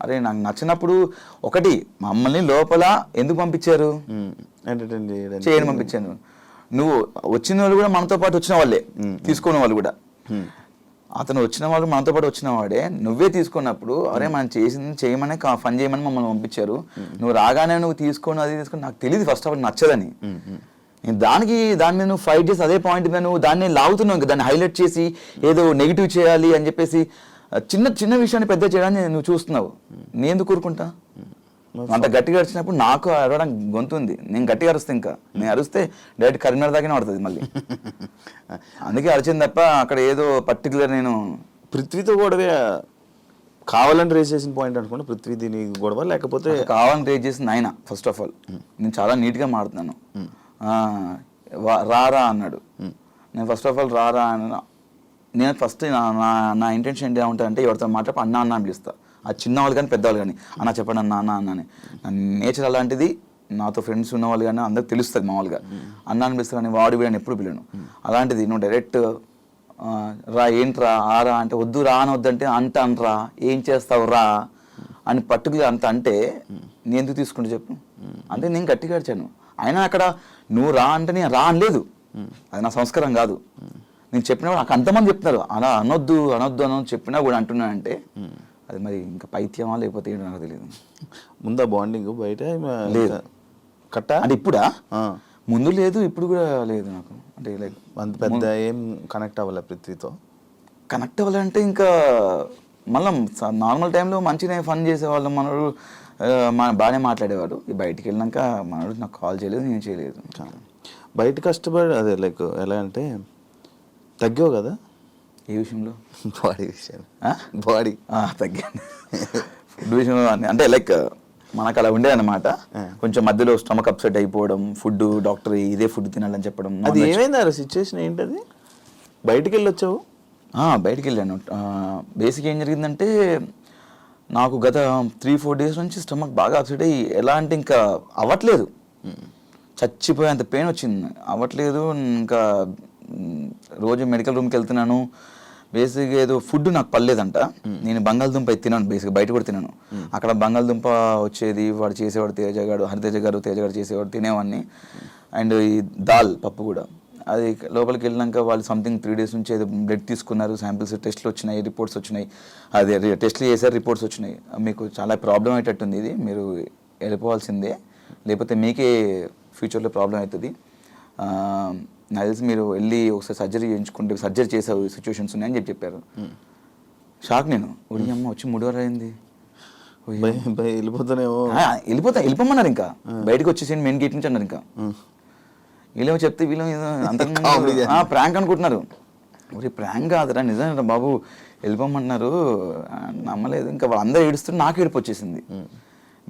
అరే నాకు నచ్చినప్పుడు ఒకటి మమ్మల్ని లోపల ఎందుకు పంపించారు, ఎంటర్టైన్ చేయని పంపించాను. నువ్వు వచ్చిన వాళ్ళు కూడా మనతో పాటు వచ్చిన వాళ్ళే, తీసుకున్న వాళ్ళు కూడా. అతను వచ్చిన వాళ్ళు మనతో పాటు వచ్చిన వాడే, నువ్వే తీసుకున్నప్పుడు అరే మనం చేసింది చేయమని ఫన్ చేయమని మమ్మల్ని పంపించారు, నువ్వు రాగానే నువ్వు తీసుకొని అది తీసుకొని నాకు తెలియదు ఫస్ట్ ఆఫ్ ఆల్ నచ్చదని. దాని మీద నువ్వు ఫైట్ చేసి అదే పాయింట్ మీద నువ్వు దాన్ని లాగుతున్నావు, ఇంకా దాన్ని హైలైట్ చేసి ఏదో నెగిటివ్ చేయాలి అని చెప్పేసి చిన్న చిన్న విషయాన్ని పెద్ద చేయడాన్ని నువ్వు చూస్తున్నావు. నేను ఎందుకు కూరుకుంటా? అంత గట్టిగా అరిచినప్పుడు నాకు అరవడానికి గొంతు ఉంది, నేను గట్టిగా అరుస్తే ఇంకా నేను అరిస్తే డైరెక్ట్ కరీంనగర్ దాకానే పడుతుంది మళ్ళీ. అందుకే అరిచింది తప్ప అక్కడ ఏదో పర్టికులర్ నేను పృథ్వీతో గొడవ కావాలని రేస్ చేసిన పాయింట్ అనుకుంటా. పృథ్వీ దీని గొడవ లేకపోతే కావాలని రేస్ చేసింది ఆయన. ఫస్ట్ ఆఫ్ ఆల్ నేను చాలా నీట్గా మాడుతున్నాను, రారా అన్నాడు. నేను ఫస్ట్ ఆఫ్ ఆల్ రారా అన్న, నేను ఫస్ట్ నా ఇంటెన్షన్ ఏంటి ఏమంటానంటే ఎవరితో మాట్లాడి అన్న అని పిలుస్తా. అది చిన్నవాళ్ళు కానీ పెద్దవాళ్ళు కానీ అన్న చెప్పండి అన్న అని. నా నేచర్ అలాంటిది. నాతో ఫ్రెండ్స్ ఉన్నవాళ్ళు కానీ అందరికి తెలుస్తుంది మామూలుగా. అన్న అని పిలుస్తా కానీ వాడు వీడని ఎప్పుడు పిలను. అలాంటిది నువ్వు డైరెక్ట్ రా ఏంట్రా ఆరా అంటే వద్దు రా అని వద్దంటే అంట అనరా ఏం చేస్తావు రా అని పర్టికులర్ అంత అంటే నేను ఎందుకు తీసుకుంటే చెప్పు. అంటే నేను గట్టిగా అడిచాను. అయినా అక్కడ నువ్వు రా అంటే నేను రా అనలేదు, అది నా సంస్కారం కాదు. నేను చెప్పినా కూడా నాకు అంతమంది చెప్తున్నారు అలా అనొద్దు చెప్పినా కూడా అంటున్నానంటే అది మరి ఇంకా పైత్యమా లేకపోతే ఏంటో నాకు తెలియదు. ముందా బాండింగ్ బయట లేదు కట్ట అంటే ఇప్పుడా? ముందు లేదు, ఇప్పుడు కూడా లేదు నాకు. అంటే లైక్ అంత పెద్ద ఏం కనెక్ట్ అవ్వాలి పృథ్వీతో. కనెక్ట్ అవ్వాలంటే ఇంకా మళ్ళీ నార్మల్ టైంలో మంచిగా ఫన్ చేసేవాళ్ళం, మనడు బాగానే మాట్లాడేవాడు. బయటికి వెళ్ళినాక మనడు నాకు కాల్ చేయలేదు, నేను చేయలేదు. బయట కష్టపడి అదే లైక్ ఎలా అంటే తగ్గావు కదా ఏ విషయంలో? బాడీ విషయం. బాడీ తగ్గాను ఫుడ్ విషయంలో. అంటే లైక్ మనకు అలా ఉండేది అనమాట. కొంచెం మధ్యలో స్టమక్ అప్సెట్ అయిపోవడం, ఫుడ్ డాక్టర్ ఇదే ఫుడ్ తినాలని చెప్పడం. అది ఏమైంది ఆ సిచ్యువేషన్ ఏంటది? బయటికి వెళ్ళొచ్చావు? బయటికి వెళ్ళాను. బేసిక్ ఏం జరిగిందంటే నాకు గత 3-4 డేస్ నుంచి స్టమక్ బాగా అప్సెట్ అయ్యి ఎలా అంటే ఇంకా అవ్వట్లేదు, చచ్చిపోయేంత పెయిన్ వచ్చింది, అవ్వట్లేదు. ఇంకా రోజు మెడికల్ రూమ్కి వెళ్తున్నాను. బేసిక్గా ఏదో ఫుడ్ నాకు పర్లేదంట. నేను బంగాళదుంప తిన్నాను, బేసిక్గా బయట కూడా తిన్నాను. అక్కడ బంగాళదుంప వచ్చేది, వాడు చేసేవాడు హరితేజ గారు చేసేవాడు, తినేవాడిని. అండ్ ఈ దాల్ పప్పు కూడా. అది లోపలికి వెళ్ళినాక వాళ్ళు సంథింగ్ 3 డేస్ నుంచి ఏదో బ్లడ్ తీసుకున్నారు, శాంపిల్స్ టెస్ట్లు వచ్చినాయి, రిపోర్ట్స్ వచ్చినాయి. అదే టెస్ట్లు చేశారు, రిపోర్ట్స్ వచ్చినాయి. మీకు చాలా ప్రాబ్లం అయ్యేటట్టుంది, ఇది మీరు వెళ్ళిపోవాల్సిందే, లేకపోతే మీకే ఫ్యూచర్లో ప్రాబ్లం అవుతుంది. నాకు తెలిసి మీరు వెళ్ళి ఒకసారి సర్జరీ చేయించుకుంటే సర్జరీ చేసే సిచ్యువేషన్స్ ఉన్నాయని చెప్పారు. షాక్ నేను. ఒడి అమ్మ వచ్చి 3 వారాలు అయింది. వెళ్ళిపోతానేమో. వెళ్ళిపోమన్నారు ఇంకా బయటకు వచ్చేసి మెయిన్ గేట్ నుంచి అన్నారు ఇంకా. వీళ్ళేమో చెప్తే వీళ్ళు అంత ప్రాంక్ అనుకుంటున్నారు. మరి ప్రాంక్ కాదురా నిజంగా బాబు వెళ్ళిపోమంటున్నారు, నమ్మలేదు. ఇంకా వాళ్ళందరూ ఏడుస్తుంటే నాకు ఏడుపు వచ్చేసింది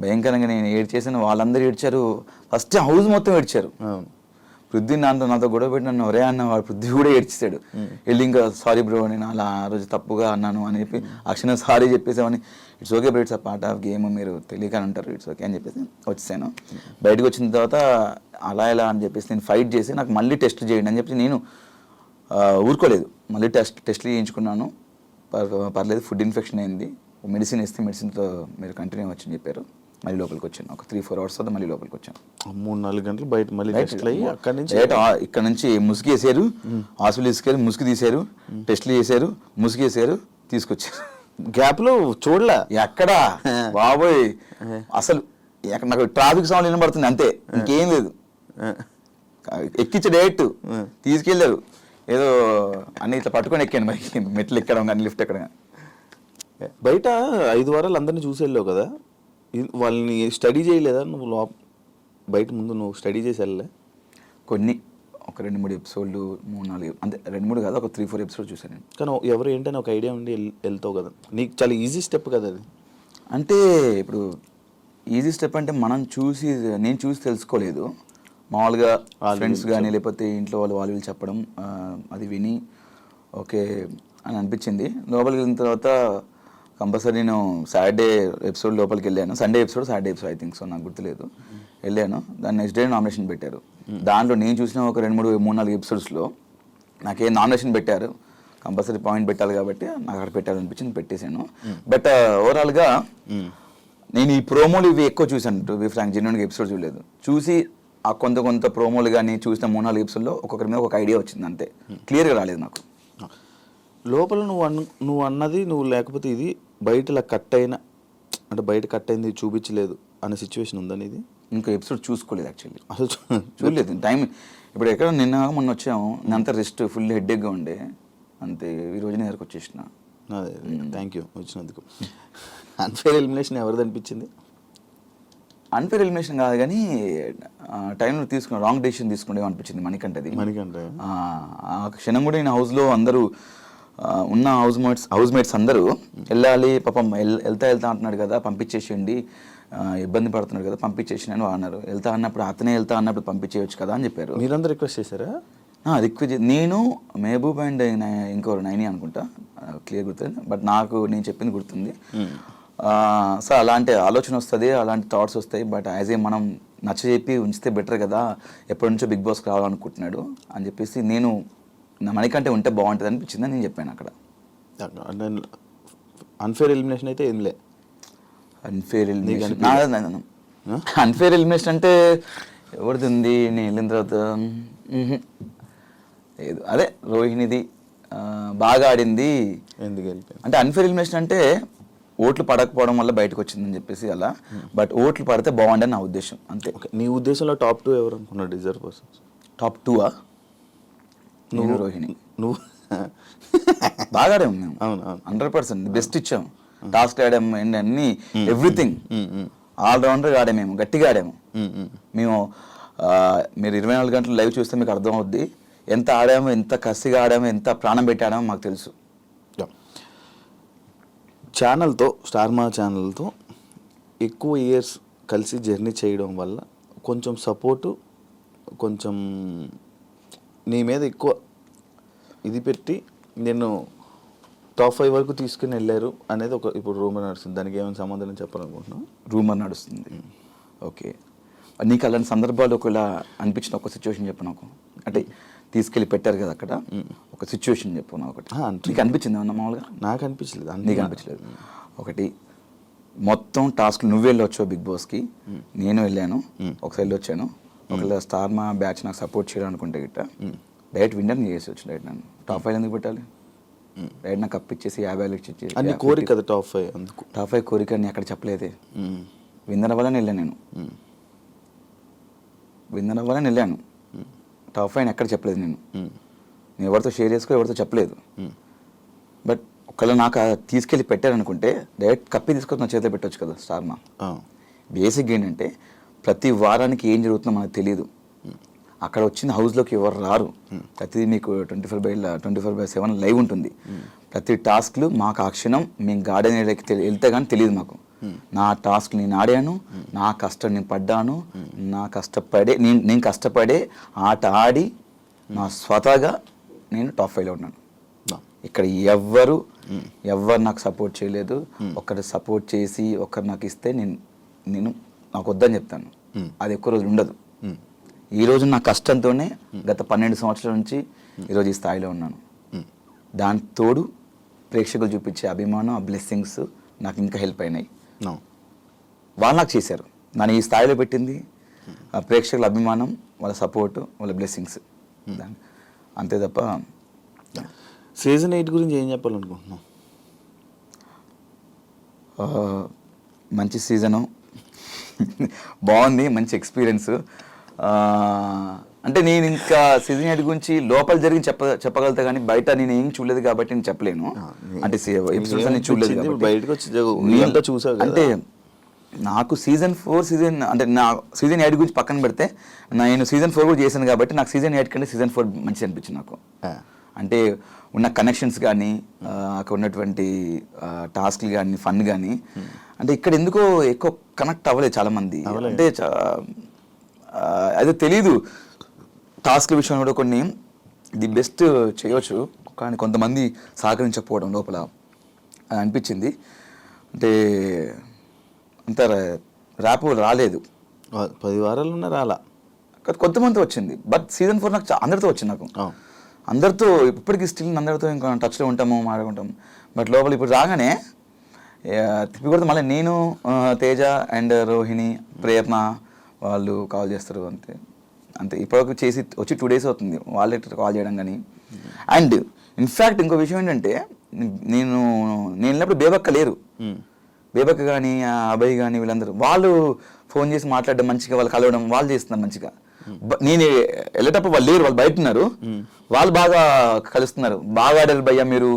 భయంకరంగా. నేను ఏడ్చేసాను, వాళ్ళందరూ ఏడ్చారు. ఫస్ట్ హౌస్ మొత్తం ఏడ్చారు. పృథ్వీ నాతో గొడవ పెట్టి నన్ను ఒరే అన్న, వాడు పృథ్వీ కూడా ఏడ్చేసాడు. వెళ్ళి ఇంకా సారీ బ్రో నేను అలా ఆ రోజు తప్పుగా అన్నాను అని చెప్పి అక్షణ సారీ చెప్పేసామని. It's okay bro, it's a part of game, మీరు తెలియక అంటారు, ఇట్స్ ఓకే అని చెప్పేసి వచ్చేసాను. బయటకు వచ్చిన తర్వాత అలా ఎలా అని చెప్పేసి నేను ఫైట్ చేసి నాకు మళ్ళీ టెస్ట్ చేయండి అని చెప్పి నేను ఊరుకోలేదు. మళ్ళీ టెస్ట్లు చేయించుకున్నాను, పర్లేదు. ఫుడ్ ఇన్ఫెక్షన్ అయింది, మెడిసిన్ ఇస్తే మెడిసిన్తో మీరు కంటిన్యూ వచ్చని చెప్పారు. మళ్ళీ లోపలికి వచ్చాను. ఒక 3-4 hours తర్వాత మళ్ళీ లోపలికి వచ్చాను. 3-4 గంటలు బయట మళ్ళీ టెస్ట్లు అయ్యి అక్కడి నుంచి ఇక్కడ నుంచి ముసుగు వేసారు, హాస్పిటల్ తీసుకెళ్ళి ముసుగు తీశారు, టెస్ట్లు చేశారు, ముసుగు వేసారు, తీసుకొచ్చారు. గ్యాప్లో చూడలే ఎక్కడా బాబోయ్, అసలు నాకు ట్రాఫిక్ సౌండ్ వినబడుతుంది అంతే, ఇంకేం లేదు. ఎక్కించే డైరెక్ట్ తీసుకెళ్ళారు. ఏదో అన్ని ఇట్లా పట్టుకొని ఎక్కాను, మరి మెట్లు ఎక్కడం కానీ లిఫ్ట్ ఎక్కడం కానీ. బయట 5 వారాలు అందరినీ చూసి వెళ్ళావు కదా, వాళ్ళని స్టడీ చేయలేదా నువ్వు? బయట ముందు నువ్వు స్టడీ చేసి వెళ్ళలే? కొన్ని ఒక 2-3 ఎపిసోడ్లు, 3-4 అంతే, 2-3 కాదు, ఒక 3-4 ఎపిసోడ్ చూసాను నేను. కానీ ఎవరు ఏంటని ఒక ఐడియా ఉండి వెళ్తావు కదా, నీకు చాలా ఈజీ స్టెప్ కదా అది. అంటే ఇప్పుడు ఈజీ స్టెప్ అంటే నేను చూసి తెలుసుకోలేదు. మామూలుగా ఫ్రెండ్స్ కానీ లేకపోతే ఇంట్లో వాళ్ళు వీళ్ళు చెప్పడం, అది విని ఓకే అని అనిపించింది. లోపలికి వెళ్ళిన తర్వాత కంపల్సరీ నేను సాటర్డే ఎపిసోడ్ లోపలికి వెళ్ళాను. Sunday episode, Saturday episode I think so, నాకు గుర్తులేదు. వెళ్ళాను. దాన్ని నెక్స్ట్ డే నామినేషన్ పెట్టారు. దాంట్లో నేను చూసిన ఒక 2-3-4 ఎపిసోడ్స్లో నాకేం నామినేషన్ పెట్టారు, కంపల్సరీ పాయింట్ పెట్టాలి కాబట్టి నాకు అక్కడ పెట్టాలనిపించింది, పెట్టేశాను. బట్ ఓవరాల్గా నేను ఈ ప్రోమోలు ఇవి ఎక్కువ చూసాను. టు బి ఫ్రాంక్, జెన్యున్గా ఎపిసోడ్ చూడలేదు. చూసి ఆ కొంత ప్రోమోలు కానీ చూసిన 3-4 ఎపిసోడ్లో ఒక్కొక్కరి మీద ఒక ఐడియా వచ్చింది అంతే, క్లియర్గా రాలేదు నాకు. లోపల నువ్వు అన్నది నువ్వు లేకపోతే ఇది బయట ఇలా కట్ అయిన, అంటే బయట కట్ అయింది చూపించలేదు అనే సిచ్యువేషన్ ఉందని ఇది ఇంకా ఎపిసోడ్ చూసుకోలేదు యాక్చువల్లీ, అసలు చూడలేదు. టైం ఇప్పుడు ఎక్కడ మొన్న వచ్చాము, అంత రెస్ట్ ఫుల్ హెడ్ఏక్గా ఉండే అంతే. ఈ రోజు నేను దగ్గరకు వచ్చేసిన. అదే, థ్యాంక్ యూ వచ్చినందుకు. అన్ఫేర్ ఎలిమినేషన్ ఎవరిది అనిపించింది? అన్ఫేర్ ఎలిమినేషన్ కాదు కానీ టైంలో రాంగ్ డెసిషన్ తీసుకునే అనిపించింది మణికంఠది. ఆ క్షణం కూడా నేను హౌస్లో అందరూ ఉన్న హౌస్ మేట్స్ అందరూ వెళ్ళాలి పాపం, వెళ్తా అంటున్నాడు కదా పంపించేసేయండి, ఇబ్బంది పడుతున్నాడు కదా పంపించేసినాను అన్నారు. అతనే వెళ్తా అన్నప్పుడు పంపించేయచ్చు కదా అని చెప్పారు. మీరందరూ రిక్వెస్ట్ చేశారా? రిక్వెస్ట్ నేను, మహబూబ్ అండ్ ఇంకోరు 9 అనుకుంటా, క్లియర్ గుర్తుంది. బట్ నేను చెప్పింది గుర్తుంది. సో అలాంటి ఆలోచన వస్తుంది, అలాంటి థాట్స్ వస్తాయి. బట్ యాజ్ ఏ మనం నచ్చజెప్పి ఉంచితే బెటర్ కదా, ఎప్పటి నుంచో బిగ్ బాస్కి రావాలనుకుంటున్నాడు అని చెప్పేసి నేను మణికంటే ఉంటే బాగుంటుంది అనిపించింది అని నేను చెప్పాను అక్కడ. అన్ఫేర్ ఎలిమినేషన్ అయితే ఏం లే. అన్ఫేర్ ఎలిమినేషన్ అంటే ఎవరిది ఉంది? నేను వెళ్ళిన తర్వాత లేదు, అదే రోహిణిది బాగా ఆడింది. ఎందుకు అంటే అన్ఫేర్ ఎలిమినేషన్ అంటే ఓట్లు పడకపోవడం వల్ల బయటకు వచ్చిందని చెప్పేసి అలా. బట్ ఓట్లు పడితే బాగుండని నా ఉద్దేశం అంతే. నీ ఉద్దేశంలో టాప్ 2 ఎవరు అనుకున్నావు డిజర్వ్ పర్సన్స్? టాప్ 2 నువ్వు, రోహిణి. నువ్వు బాగా ఆడాము మేము. అవును, 100% బెస్ట్ ఇచ్చాము. టాస్క్ ఆడాము అండ్ అన్ని ఎవ్రీథింగ్ ఆల్రౌండర్గా ఆడాము, మేము గట్టిగా ఆడాము. మేము మీరు 24 గంటలు లైవ్ చూస్తే మీకు అర్థం అవుద్ది ఎంత ఆడాము, ఎంత కసిగా ఆడాము, ఎంత ప్రాణం పెట్టి ఆడామో మాకు తెలుసు. ఛానల్తో, స్టార్ మా ఛానల్తో ఎక్కువ ఇయర్స్ కలిసి జర్నీ చేయడం వల్ల కొంచెం సపోర్టు, కొంచెం నీ మీద ఎక్కువ ఇది పెట్టి నేను టాప్ 5 వరకు తీసుకుని వెళ్ళారు అనేది ఒక ఇప్పుడు రూమర్ నడుస్తుంది. దానికి ఏమైనా సమాధానం చెప్పాలనుకుంటున్నాను? రూమర్ నడుస్తుంది, ఓకే. నీకు అలాంటి సందర్భాలు ఒకవేళ అనిపించిన ఒక సిచ్యువేషన్ చెప్పు నాకు. అంటే తీసుకెళ్ళి పెట్టారు కదా అక్కడ, ఒక సిచ్యువేషన్ చెప్పు నాకు ఒకటి. నీకు అనిపించింది ఏమన్నా మామూలుగా? నాకు అనిపించలేదు. నీకు అనిపించలేదు? ఒకటి మొత్తం టాస్క్ నువ్వు వెళ్ళొచ్చావు బిగ్ బాస్కి, నేను వెళ్ళాను, ఒకసారి వెళ్ళొచ్చాను. ఒకవేళ స్టార్ మా బ్యాచ్ నాకు సపోర్ట్ చేయాలనుకుంటే గిట్ట డైరెక్ట్ విన్నర్ని చేసి వచ్చు. డైరెక్ట్ నన్ను టాప్ 5 ఎందుకు పెట్టాలి? డైరెక్ట్ నాకు కప్ ఇచ్చేసి 50 ఇచ్చేసి అన్ని కోరిక కదా టాప్ 5. అందుకు టాప్ 5 కోరిక నేను అక్కడ చెప్పలేదే. విన్నర్ అవ్వాలని వెళ్ళాను నేను, విన్నర్ అవ్వాలని వెళ్ళాను. టాప్ 5 ఎక్కడ చెప్పలేదు నేను ఎవరితో షేర్ చేసుకో, ఎవరితో చెప్పలేదు. బట్ ఒకవేళ నాకు తీసుకెళ్ళి పెట్టారనుకుంటే డైరెక్ట్ కప్పి తీసుకొని నా చేతిలో పెట్టవచ్చు కదా స్టార్ మా. బేసిక్ ఏంటంటే ప్రతి వారానికి ఏం జరుగుతుందో మనకు తెలియదు. అక్కడ వచ్చిన హౌస్లోకి ఎవరు రారు. ప్రతిదీ మీకు 24/7 లైవ్ ఉంటుంది. ప్రతి టాస్క్లు మాకు ఆ క్షణం మేము గార్డెన్ ఏరియాకి వెళ్తే కానీ తెలియదు మాకు. నా టాస్క్ నేను ఆడాను, నా కష్టం నేను పడ్డాను, నేను కష్టపడే ఆట ఆడి నా స్వతహాగా నేను టాప్ 5లో ఉన్నాను. ఇక్కడ ఎవ్వరు నాకు సపోర్ట్ చేయలేదు. ఒకరు సపోర్ట్ చేసి ఒకరు నాకు ఇస్తే నేను నాకు వద్దని చెప్తాను. అది ఎక్కువ రోజులు ఉండదు. ఈ రోజు నా కష్టంతోనే గత 12 సంవత్సరాల నుంచి ఈరోజు ఈ స్థాయిలో ఉన్నాను. దాని తోడు ప్రేక్షకులు చూపించే అభిమానం, ఆ బ్లెస్సింగ్స్ నాకు ఇంకా హెల్ప్ అయినాయి. వాళ్ళు నాకు చేశారు. నన్ను ఈ స్థాయిలో పెట్టింది ఆ ప్రేక్షకుల అభిమానం, వాళ్ళ సపోర్టు, వాళ్ళ బ్లెస్సింగ్స్. అంతే తప్ప. సీజన్ 8 గురించి ఏం చెప్పాలనుకుంటున్నావు? మంచి సీజను, బాగుంది, మంచి ఎక్స్పీరియన్స్. అంటే నేను ఇంకా సీజన్ 8 గురించి లోపల జరిగి చెప్పగలుగుతా కానీ బయట నేను ఏం చూడలేదు కాబట్టి నేను చెప్పలేను. అంటే ఎపిసోడ్స్ అన్ని చూడలేదు కాబట్టి చూసావు. అంటే నాకు సీజన్ 4 అంటే నా సీజన్ 8 గురించి పక్కన పెడితే నేను సీజన్ 4 కూడా చేశాను కాబట్టి నాకు సీజన్ 8 కంటే సీజన్ 4 మంచిగా అనిపించింది నాకు. అంటే ఉన్న కనెక్షన్స్ కానీ అక్కడ ఉన్నటువంటి టాస్క్లు కానీ ఫన్ కానీ అంటే ఇక్కడ ఎందుకో ఎక్కువ కనెక్ట్ అవ్వలేదు చాలామంది. అంటే అదే తెలీదు. టాస్క్ల విషయంలో కూడా కొన్ని ది బెస్ట్ చేయవచ్చు కానీ కొంతమంది సహకరించకపోవడం లోపల అనిపించింది. అంటే అంత ర్యాప్ రాలేదు. 10 వారాలు ఉన్న రాలా, కొంతమంది వచ్చింది. బట్ సీజన్ 4 నాకు అందరితో వచ్చింది. నాకు అందరితో ఇప్పటికీ స్టిల్ అందరితో ఇంకా టచ్లో ఉంటాము, మాట్లాడుకుంటాము. బట్ లోపల ఇప్పుడు రాగానే తిప్పి కొడితే మళ్ళీ నేను, తేజ అండ్ రోహిణి, ప్రేరణ వాళ్ళు కాల్ చేస్తారు. అంతే ఇప్పటివరకు వచ్చి 2 days అవుతుంది వాళ్ళే కాల్ చేయడం కానీ. అండ్ ఇన్ఫ్యాక్ట్ ఇంకో విషయం ఏంటంటే నేను వెళ్ళినప్పుడు బేబక్క లేరు. బేబక్క కానీ అభయ్ కానీ వీళ్ళందరూ వాళ్ళు ఫోన్ చేసి మాట్లాడడం, మంచిగా వాళ్ళు కలవడం వాళ్ళు చేస్తున్నారు మంచిగా. నేను వెళ్ళేటప్పుడు వాళ్ళు లేరు, వాళ్ళు బయట ఉన్నారు. వాళ్ళు బాగా కలుస్తున్నారు. బాగా ఆడారు భయ్యా, మీరు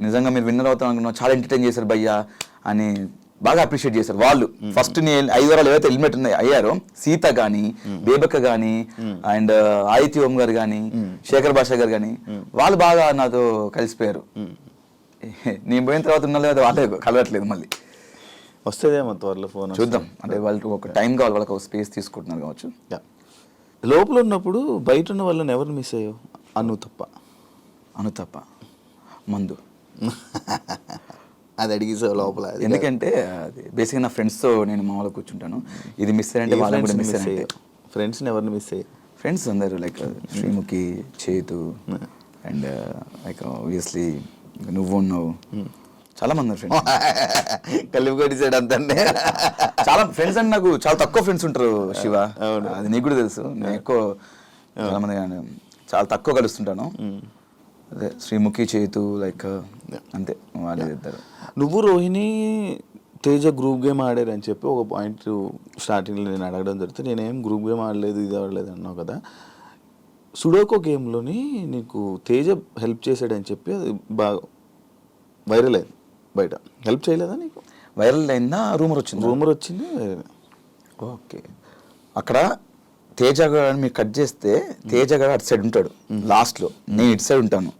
నిజంగా మీరు విన్నర్ అవుతాం అనుకున్నాం, చాలా ఎంటర్టైన్ చేశారు భయ్యా అని బాగా అప్రిషియేట్ చేశారు వాళ్ళు. ఫస్ట్ 5 వారాలు ఏవైతే ఎలిమినేట్ అయ్యారో సీత కానీ, బేబక్క కానీ, అండ్ ఆదిత్య ఓం గారు కానీ, శేఖర్ భాష గారు కానీ వాళ్ళు బాగా నాతో కలిసిపోయారు. నేను పోయిన తర్వాత ఉన్న లేదా వాళ్ళే కలవట్లేదు. మళ్ళీ వస్తుందేమో త్వరలో ఫోన్, చూద్దాం. అంటే వాళ్ళకి ఒక టైం కావాలి, వాళ్ళకి ఒక స్పేస్ తీసుకుంటున్నారు కావచ్చు. లోపల ఉన్నప్పుడు బయట ఉన్న వాళ్ళని ఎవరు మిస్ అయ్యావు? అను తప్ప మందు అది అడిగేసావు లోపల. ఎందుకంటే అది బేసిక్గా నా ఫ్రెండ్స్తో నేను మామూలుగా కూర్చుంటాను. ఇది మిస్ అయ్యంటే వాళ్ళని కూడా మిస్ అయ్యాయి. ఫ్రెండ్స్ని ఎవరిని మిస్ అయ్యాయి? ఫ్రెండ్స్ అందరూ లైక్ శ్రీముఖి, చేతు అండ్ లైక్ ఆబ్వియస్లీ నువ్వు ఉన్నావు, చాలా మంది ఫ్రెండ్స్ కలిపి కొట్టేసాడు అంతే. చాలా ఫ్రెండ్స్ అంటే నాకు చాలా తక్కువ ఫ్రెండ్స్ ఉంటారు శివ, అది నీకు కూడా తెలుసు. నేను ఎక్కువ చాలా మంది చాలా తక్కువ కలుస్తుంటాను. అదే శ్రీముఖి, చేతు లైక్ అంతే వాళ్ళే చెప్తారు. నువ్వు రోహిణి తేజ గ్రూప్ గేమ్ ఆడారు అని చెప్పి ఒక పాయింట్ స్టార్టింగ్లో నేను అడగడం జరిగితే నేనేం గ్రూప్ గేమ్ ఆడలేదు, ఇది ఆడలేదు అన్నావు కదా. సుడోకో గేమ్లోని నీకు తేజ హెల్ప్ చేశాడని చెప్పి అది బాగా వైరల్ అయింది బయట. హెల్ప్ చేయలేదా నీకు? వైరల్ అయిందా? రూమర్ వచ్చింది. ఓకే. అక్కడ తేజ గారు మీరు కట్ చేస్తే తేజ గారు అటు సైడ్ ఉంటాడు లాస్ట్లో, నేను ఇటు సైడ్ ఉంటాను.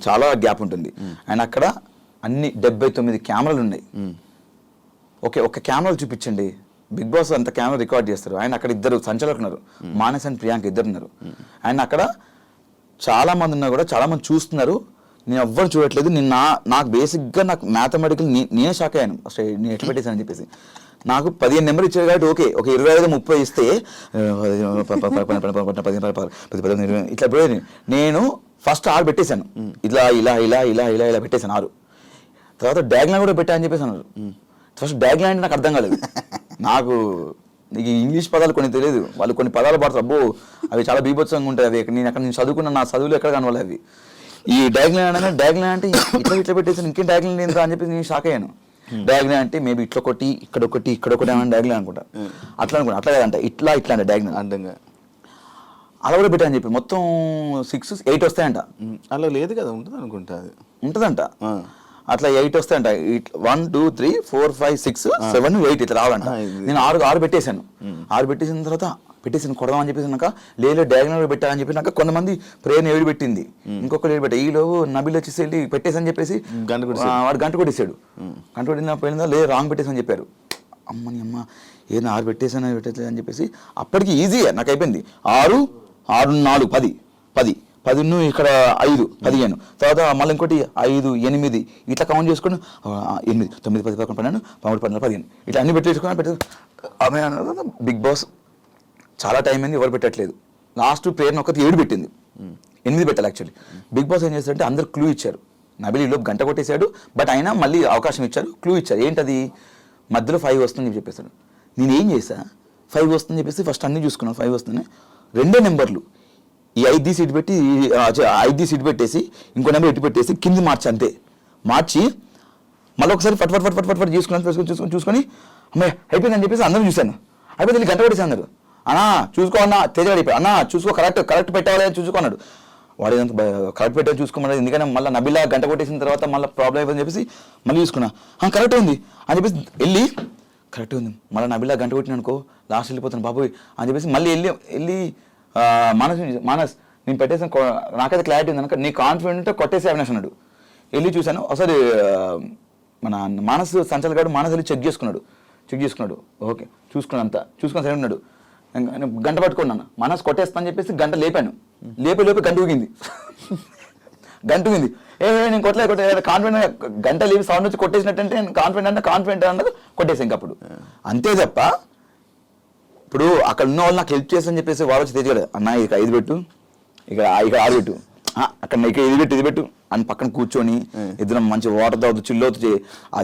చాలా గ్యాప్ ఉంటుంది. అండ్ అక్కడ అన్ని 79 కెమెరాలు ఉన్నాయి. ఓకే, ఒక కెమెరాలు చూపించండి. బిగ్ బాస్ అంత కెమెరా రికార్డ్ చేస్తారు. ఆయన అక్కడ 2 సంచాలకులు ఉన్నారు, మానస్ అండ్ ప్రియాంక 2 ఉన్నారు. అండ్ అక్కడ చాలా మంది ఉన్నా కూడా చాలా మంది చూస్తున్నారు. నేను ఎవ్వరు చూడట్లేదు. నాకు బేసిక్గా నాకు మ్యాథమెటికల్ నేనే షాక్ అయ్యాను. అసలు నేను ఎట్లా పెట్టేసాను అని చెప్పేసి. నాకు 15 నెంబర్ ఇచ్చారు కాబట్టి ఓకే, ఒక 25-30 ఇస్తే 15 ఇట్లా పోయేది. నేను ఫస్ట్ 6 పెట్టేశాను. ఇలా ఇలా ఇలా ఇలా ఇలా ఇలా పెట్టేశాను 6. తర్వాత డ్యాగ్లైన్ కూడా పెట్టా అని చెప్పేసి అన్నారు. ఫస్ట్ డ్యాగ్లైన్ అంటే నాకు అర్థం కాలేదు. నాకు నీకు ఇంగ్లీష్ పదాలు కొన్ని తెలియదు. వాళ్ళు కొన్ని పదాలు పడతారు, అబ్బో అవి చాలా బీభత్సంగా ఉంటాయి. అవి నేను చదువుకున్న నా చదువులు ఎక్కడ కనవాలి అవి. ఈ డ్యాగ్లైన్ అంటే ఇట్లా పెట్టేసాను, ఇంకేం డ్యాగ్లైన్ లేదు అని చెప్పి నేను షాక్ అయ్యాను. డ్యాగ్లైన్ అంటే మేబీ ఇట్లా ఒకటి ఇక్కడ ఒకటి ఏమైనా డ్యాగ్లైన్ అనుకుంటా. అట్లా కాదంట, ఇట్లా అంటే డ్యాగ్లైన్. అందంగా అలా కూడా పెట్టాను చెప్పి మొత్తం 6 8 వస్తాయంట. అలా లేదు కదా, ఉంటుంది అనుకుంటా అది. ఉంటుందంట అట్లా 8 వస్తాయంట. 1 2 3 4 5 6 7 8 ఇట్లా రావాలంట. నేను ఆరు పెట్టేశాను. 6 పెట్టేసిన తర్వాత పెట్టేసాను కొడదాం అని చెప్పేసినాక లేదు డయాగ్నల్ పెట్టాలని చెప్పినాక కొంతమంది ప్రేయర్ ఏడు పెట్టింది, ఇంకొక ఏడు పెట్టా. ఈలోపు నబిల్ వచ్చేసి వెళ్ళి పెట్టేసని చెప్పేసి వాడు గంట కొట్టేసాడు. గంట కొట్టిన పోయిందా లేదు రాంగ్ పెట్టేసని చెప్పారు. అమ్మని అమ్మ ఏదో 6 పెట్టేసాను పెట్టేసా అని చెప్పేసి అప్పటికి ఈజీగా నాకు అయిపోయింది. 6 6 4 10 10 10 ఇక్కడ 5 15 తర్వాత మళ్ళీ ఇంకోటి 5 8 ఇట్లా కౌంట్ చేసుకుని 8 9 10 11 12 13 14 15 ఇట్లా అన్ని పెట్టేసుకుని ఆమె బిగ్ బాస్ చాలా టైం అయింది ఎవరు పెట్టట్లేదు. లాస్ట్ ప్రేయర్ ఒకటి 7 పెట్టింది, 8 పెట్టాలి యాక్చువల్లీ. బిగ్ బాస్ ఏం చేస్తారంటే అందరు క్లూ ఇచ్చారు. నబిల్ ఈలోపు గంట కొట్టేశాడు బట్ అయినా మళ్ళీ అవకాశం ఇచ్చారు, క్లూ ఇచ్చారు. ఏంటది మధ్యలో 5 వస్తుందని చెప్పేసాడు. నేను ఏం చేశా 5 వస్తుందని చెప్పేసి ఫస్ట్ అన్ని చూసుకున్నాను 5 వస్తుంది. 2 నెంబర్లు ఈ 5 సీట్ పెట్టి 5 సీట్ పెట్టేసి ఇంకో నెంబర్ ఎటు పెట్టేసి కింది మార్చి అంతే మార్చి మళ్ళీ ఒకసారి ఫట్ ఫట్ ఫట్ ఫట్ ఫట్ ఫట్ చూసుకొని అమ్మాయి అయిపోయిందని చెప్పేసి అందరూ చూశాను. అయిపోయింది గంట కొట్టేసి అన్నారు. అన్నా చూసుకో అన్న తేజ అయిపోయి అన్నా చూసుకో కరెక్ట్ పెట్టాలి చూసుకో అన్నాడు. వాడు ఏదంతా కరెక్ట్ పెట్టాలి చూసుకోమన్నాడు. ఎందుకంటే మళ్ళీ నబిల్లా గంట కొట్టేసిన తర్వాత మళ్ళీ ప్రాబ్లం అయిపోయిందని చెప్పేసి మళ్ళీ చూసుకున్నా. కరెక్ట్ ఉంది అని చెప్పేసి వెళ్ళి కరెక్ట్ ఉంది మళ్ళీ నబిల్లా గంట కొట్టిన అనుకో లాస్ట్ వెళ్ళిపోతాను బాబోయ్ అని చెప్పేసి మళ్ళీ వెళ్ళి మానస్ నేను పెట్టేసాను నాకైతే క్లారిటీ ఉంది అనుకో నీ కాన్ఫిడెంట్ ఉంటే కొట్టేసి అవినాష్ అన్నాడు. వెళ్ళి చూశాను ఒకసారి మన మానస్ సంచల్ గారు మానస్ వెళ్ళి చెక్ చేసుకున్నాడు. ఓకే చూసుకున్నాను అంతా చూసుకుని సరే ఉన్నాడు. గంట పట్టుకున్నాను మానస్ కొట్టేస్తాను చెప్పేసి గంట లేపాను. లేపే గంట ఊగింది. నేను కొట్టలేదు కాన్ఫిడెంట్ గంట లేపి సౌండ్ వచ్చి కొట్టేసినట్టంటే కాన్ఫిడెంట్ అన్నది కొట్టేసాను ఇంక అప్పుడు అంతే తప్ప. ఇప్పుడు అక్కడ ఉన్న వాళ్ళు నాకు హెల్ప్ చేసని చెప్పేసి వాడు వచ్చి తెచ్చాడు. అన్న ఇక 5 పెట్టు ఇక్కడ 6 పెట్టు అక్కడ ఇక ఇది పెట్టు అని పక్కన కూర్చొని ఇద్దరం మంచి వాటర్ తాగుతూ చిల్లవుతూ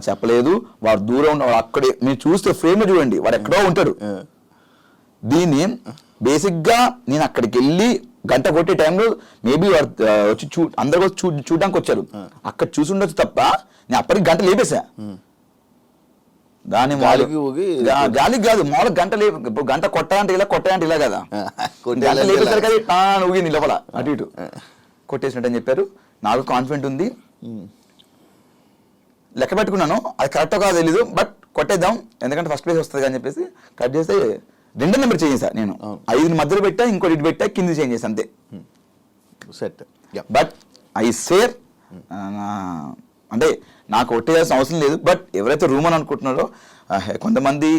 చెప్పలేదు. వాడు దూరం ఉన్న వాడు అక్కడే మీరు చూస్తే ఫ్రేమ్ చూడండి వాడు ఎక్కడో ఉంటాడు. దీన్ని బేసిక్గా నేను అక్కడికి వెళ్ళి గంట కొట్టే టైంలో మేబీ వచ్చి అందరు చూడడానికి వచ్చారు. అక్కడ చూసి ఉండొచ్చు తప్ప నేను అప్పటికి గంట లేపేసా. దాని గాలికి కాదు మామూలు గంట కొట్టాయంటే ఇలా కదా గంట లేపేసారు కదా ఊగింది లోపల అటు ఇటు కొట్టేసినట్టు అని చెప్పారు. నాకు కాన్ఫిడెంట్ ఉంది లెక్క పెట్టుకున్నాను. అది కరెక్టో కాదో తెలీదు బట్ కొట్టేద్దాం ఎందుకంటే ఫస్ట్ ప్లేస్ వస్తుంది అని చెప్పేసి కట్ చేస్తే 2 నెంబర్ చేంజ్ చేశాను నేను. 5 మధ్యలో పెట్టా ఇంకోటి ఇటు పెట్టా కింద చేంజ్ చేశాను అంతే సెట్. బట్ ఐ సేర్ అంటే నాకు కొట్టేయాల్సిన అవసరం లేదు. బట్ ఎవరైతే రూమ్ అని అనుకుంటున్నారో కొంతమంది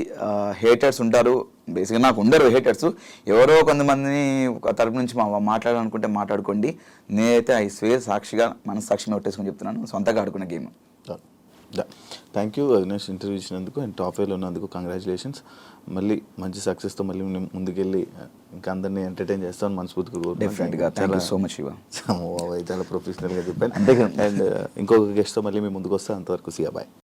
హేటర్స్ ఉంటారు. బేసిక్గా నాకు ఉండరు హేటర్స్. ఎవరో కొంతమందిని తరపు నుంచి మాట్లాడాలనుకుంటే మాట్లాడుకోండి. నేనైతే ఐ స్వేర్ సాక్షిగా మనస్సాక్షిగా కొట్టేసుకొని చెప్తున్నాను సొంతగా ఆడుకున్న game. Thank you Avinash interview ఇచ్చినందుకు అండ్ టాప్ 5లో ఉన్నందుకు కంగ్రాచులేషన్స్. మళ్ళీ మంచి సక్సెస్తో మళ్ళీ ముందుకెళ్ళి ఇంకా అందరినీ ఎంటర్టైన్ చేస్తామని మనస్ఫూర్తిగా డెఫినెట్గా thank you so much Shiva. చాలా ప్రొఫెషనల్గా చెప్పాను. అండ్ ఇంకొక గెస్ట్తో మళ్ళీ మేము ముందుకు వస్తాం. అంతవరకు సియా బాయ్.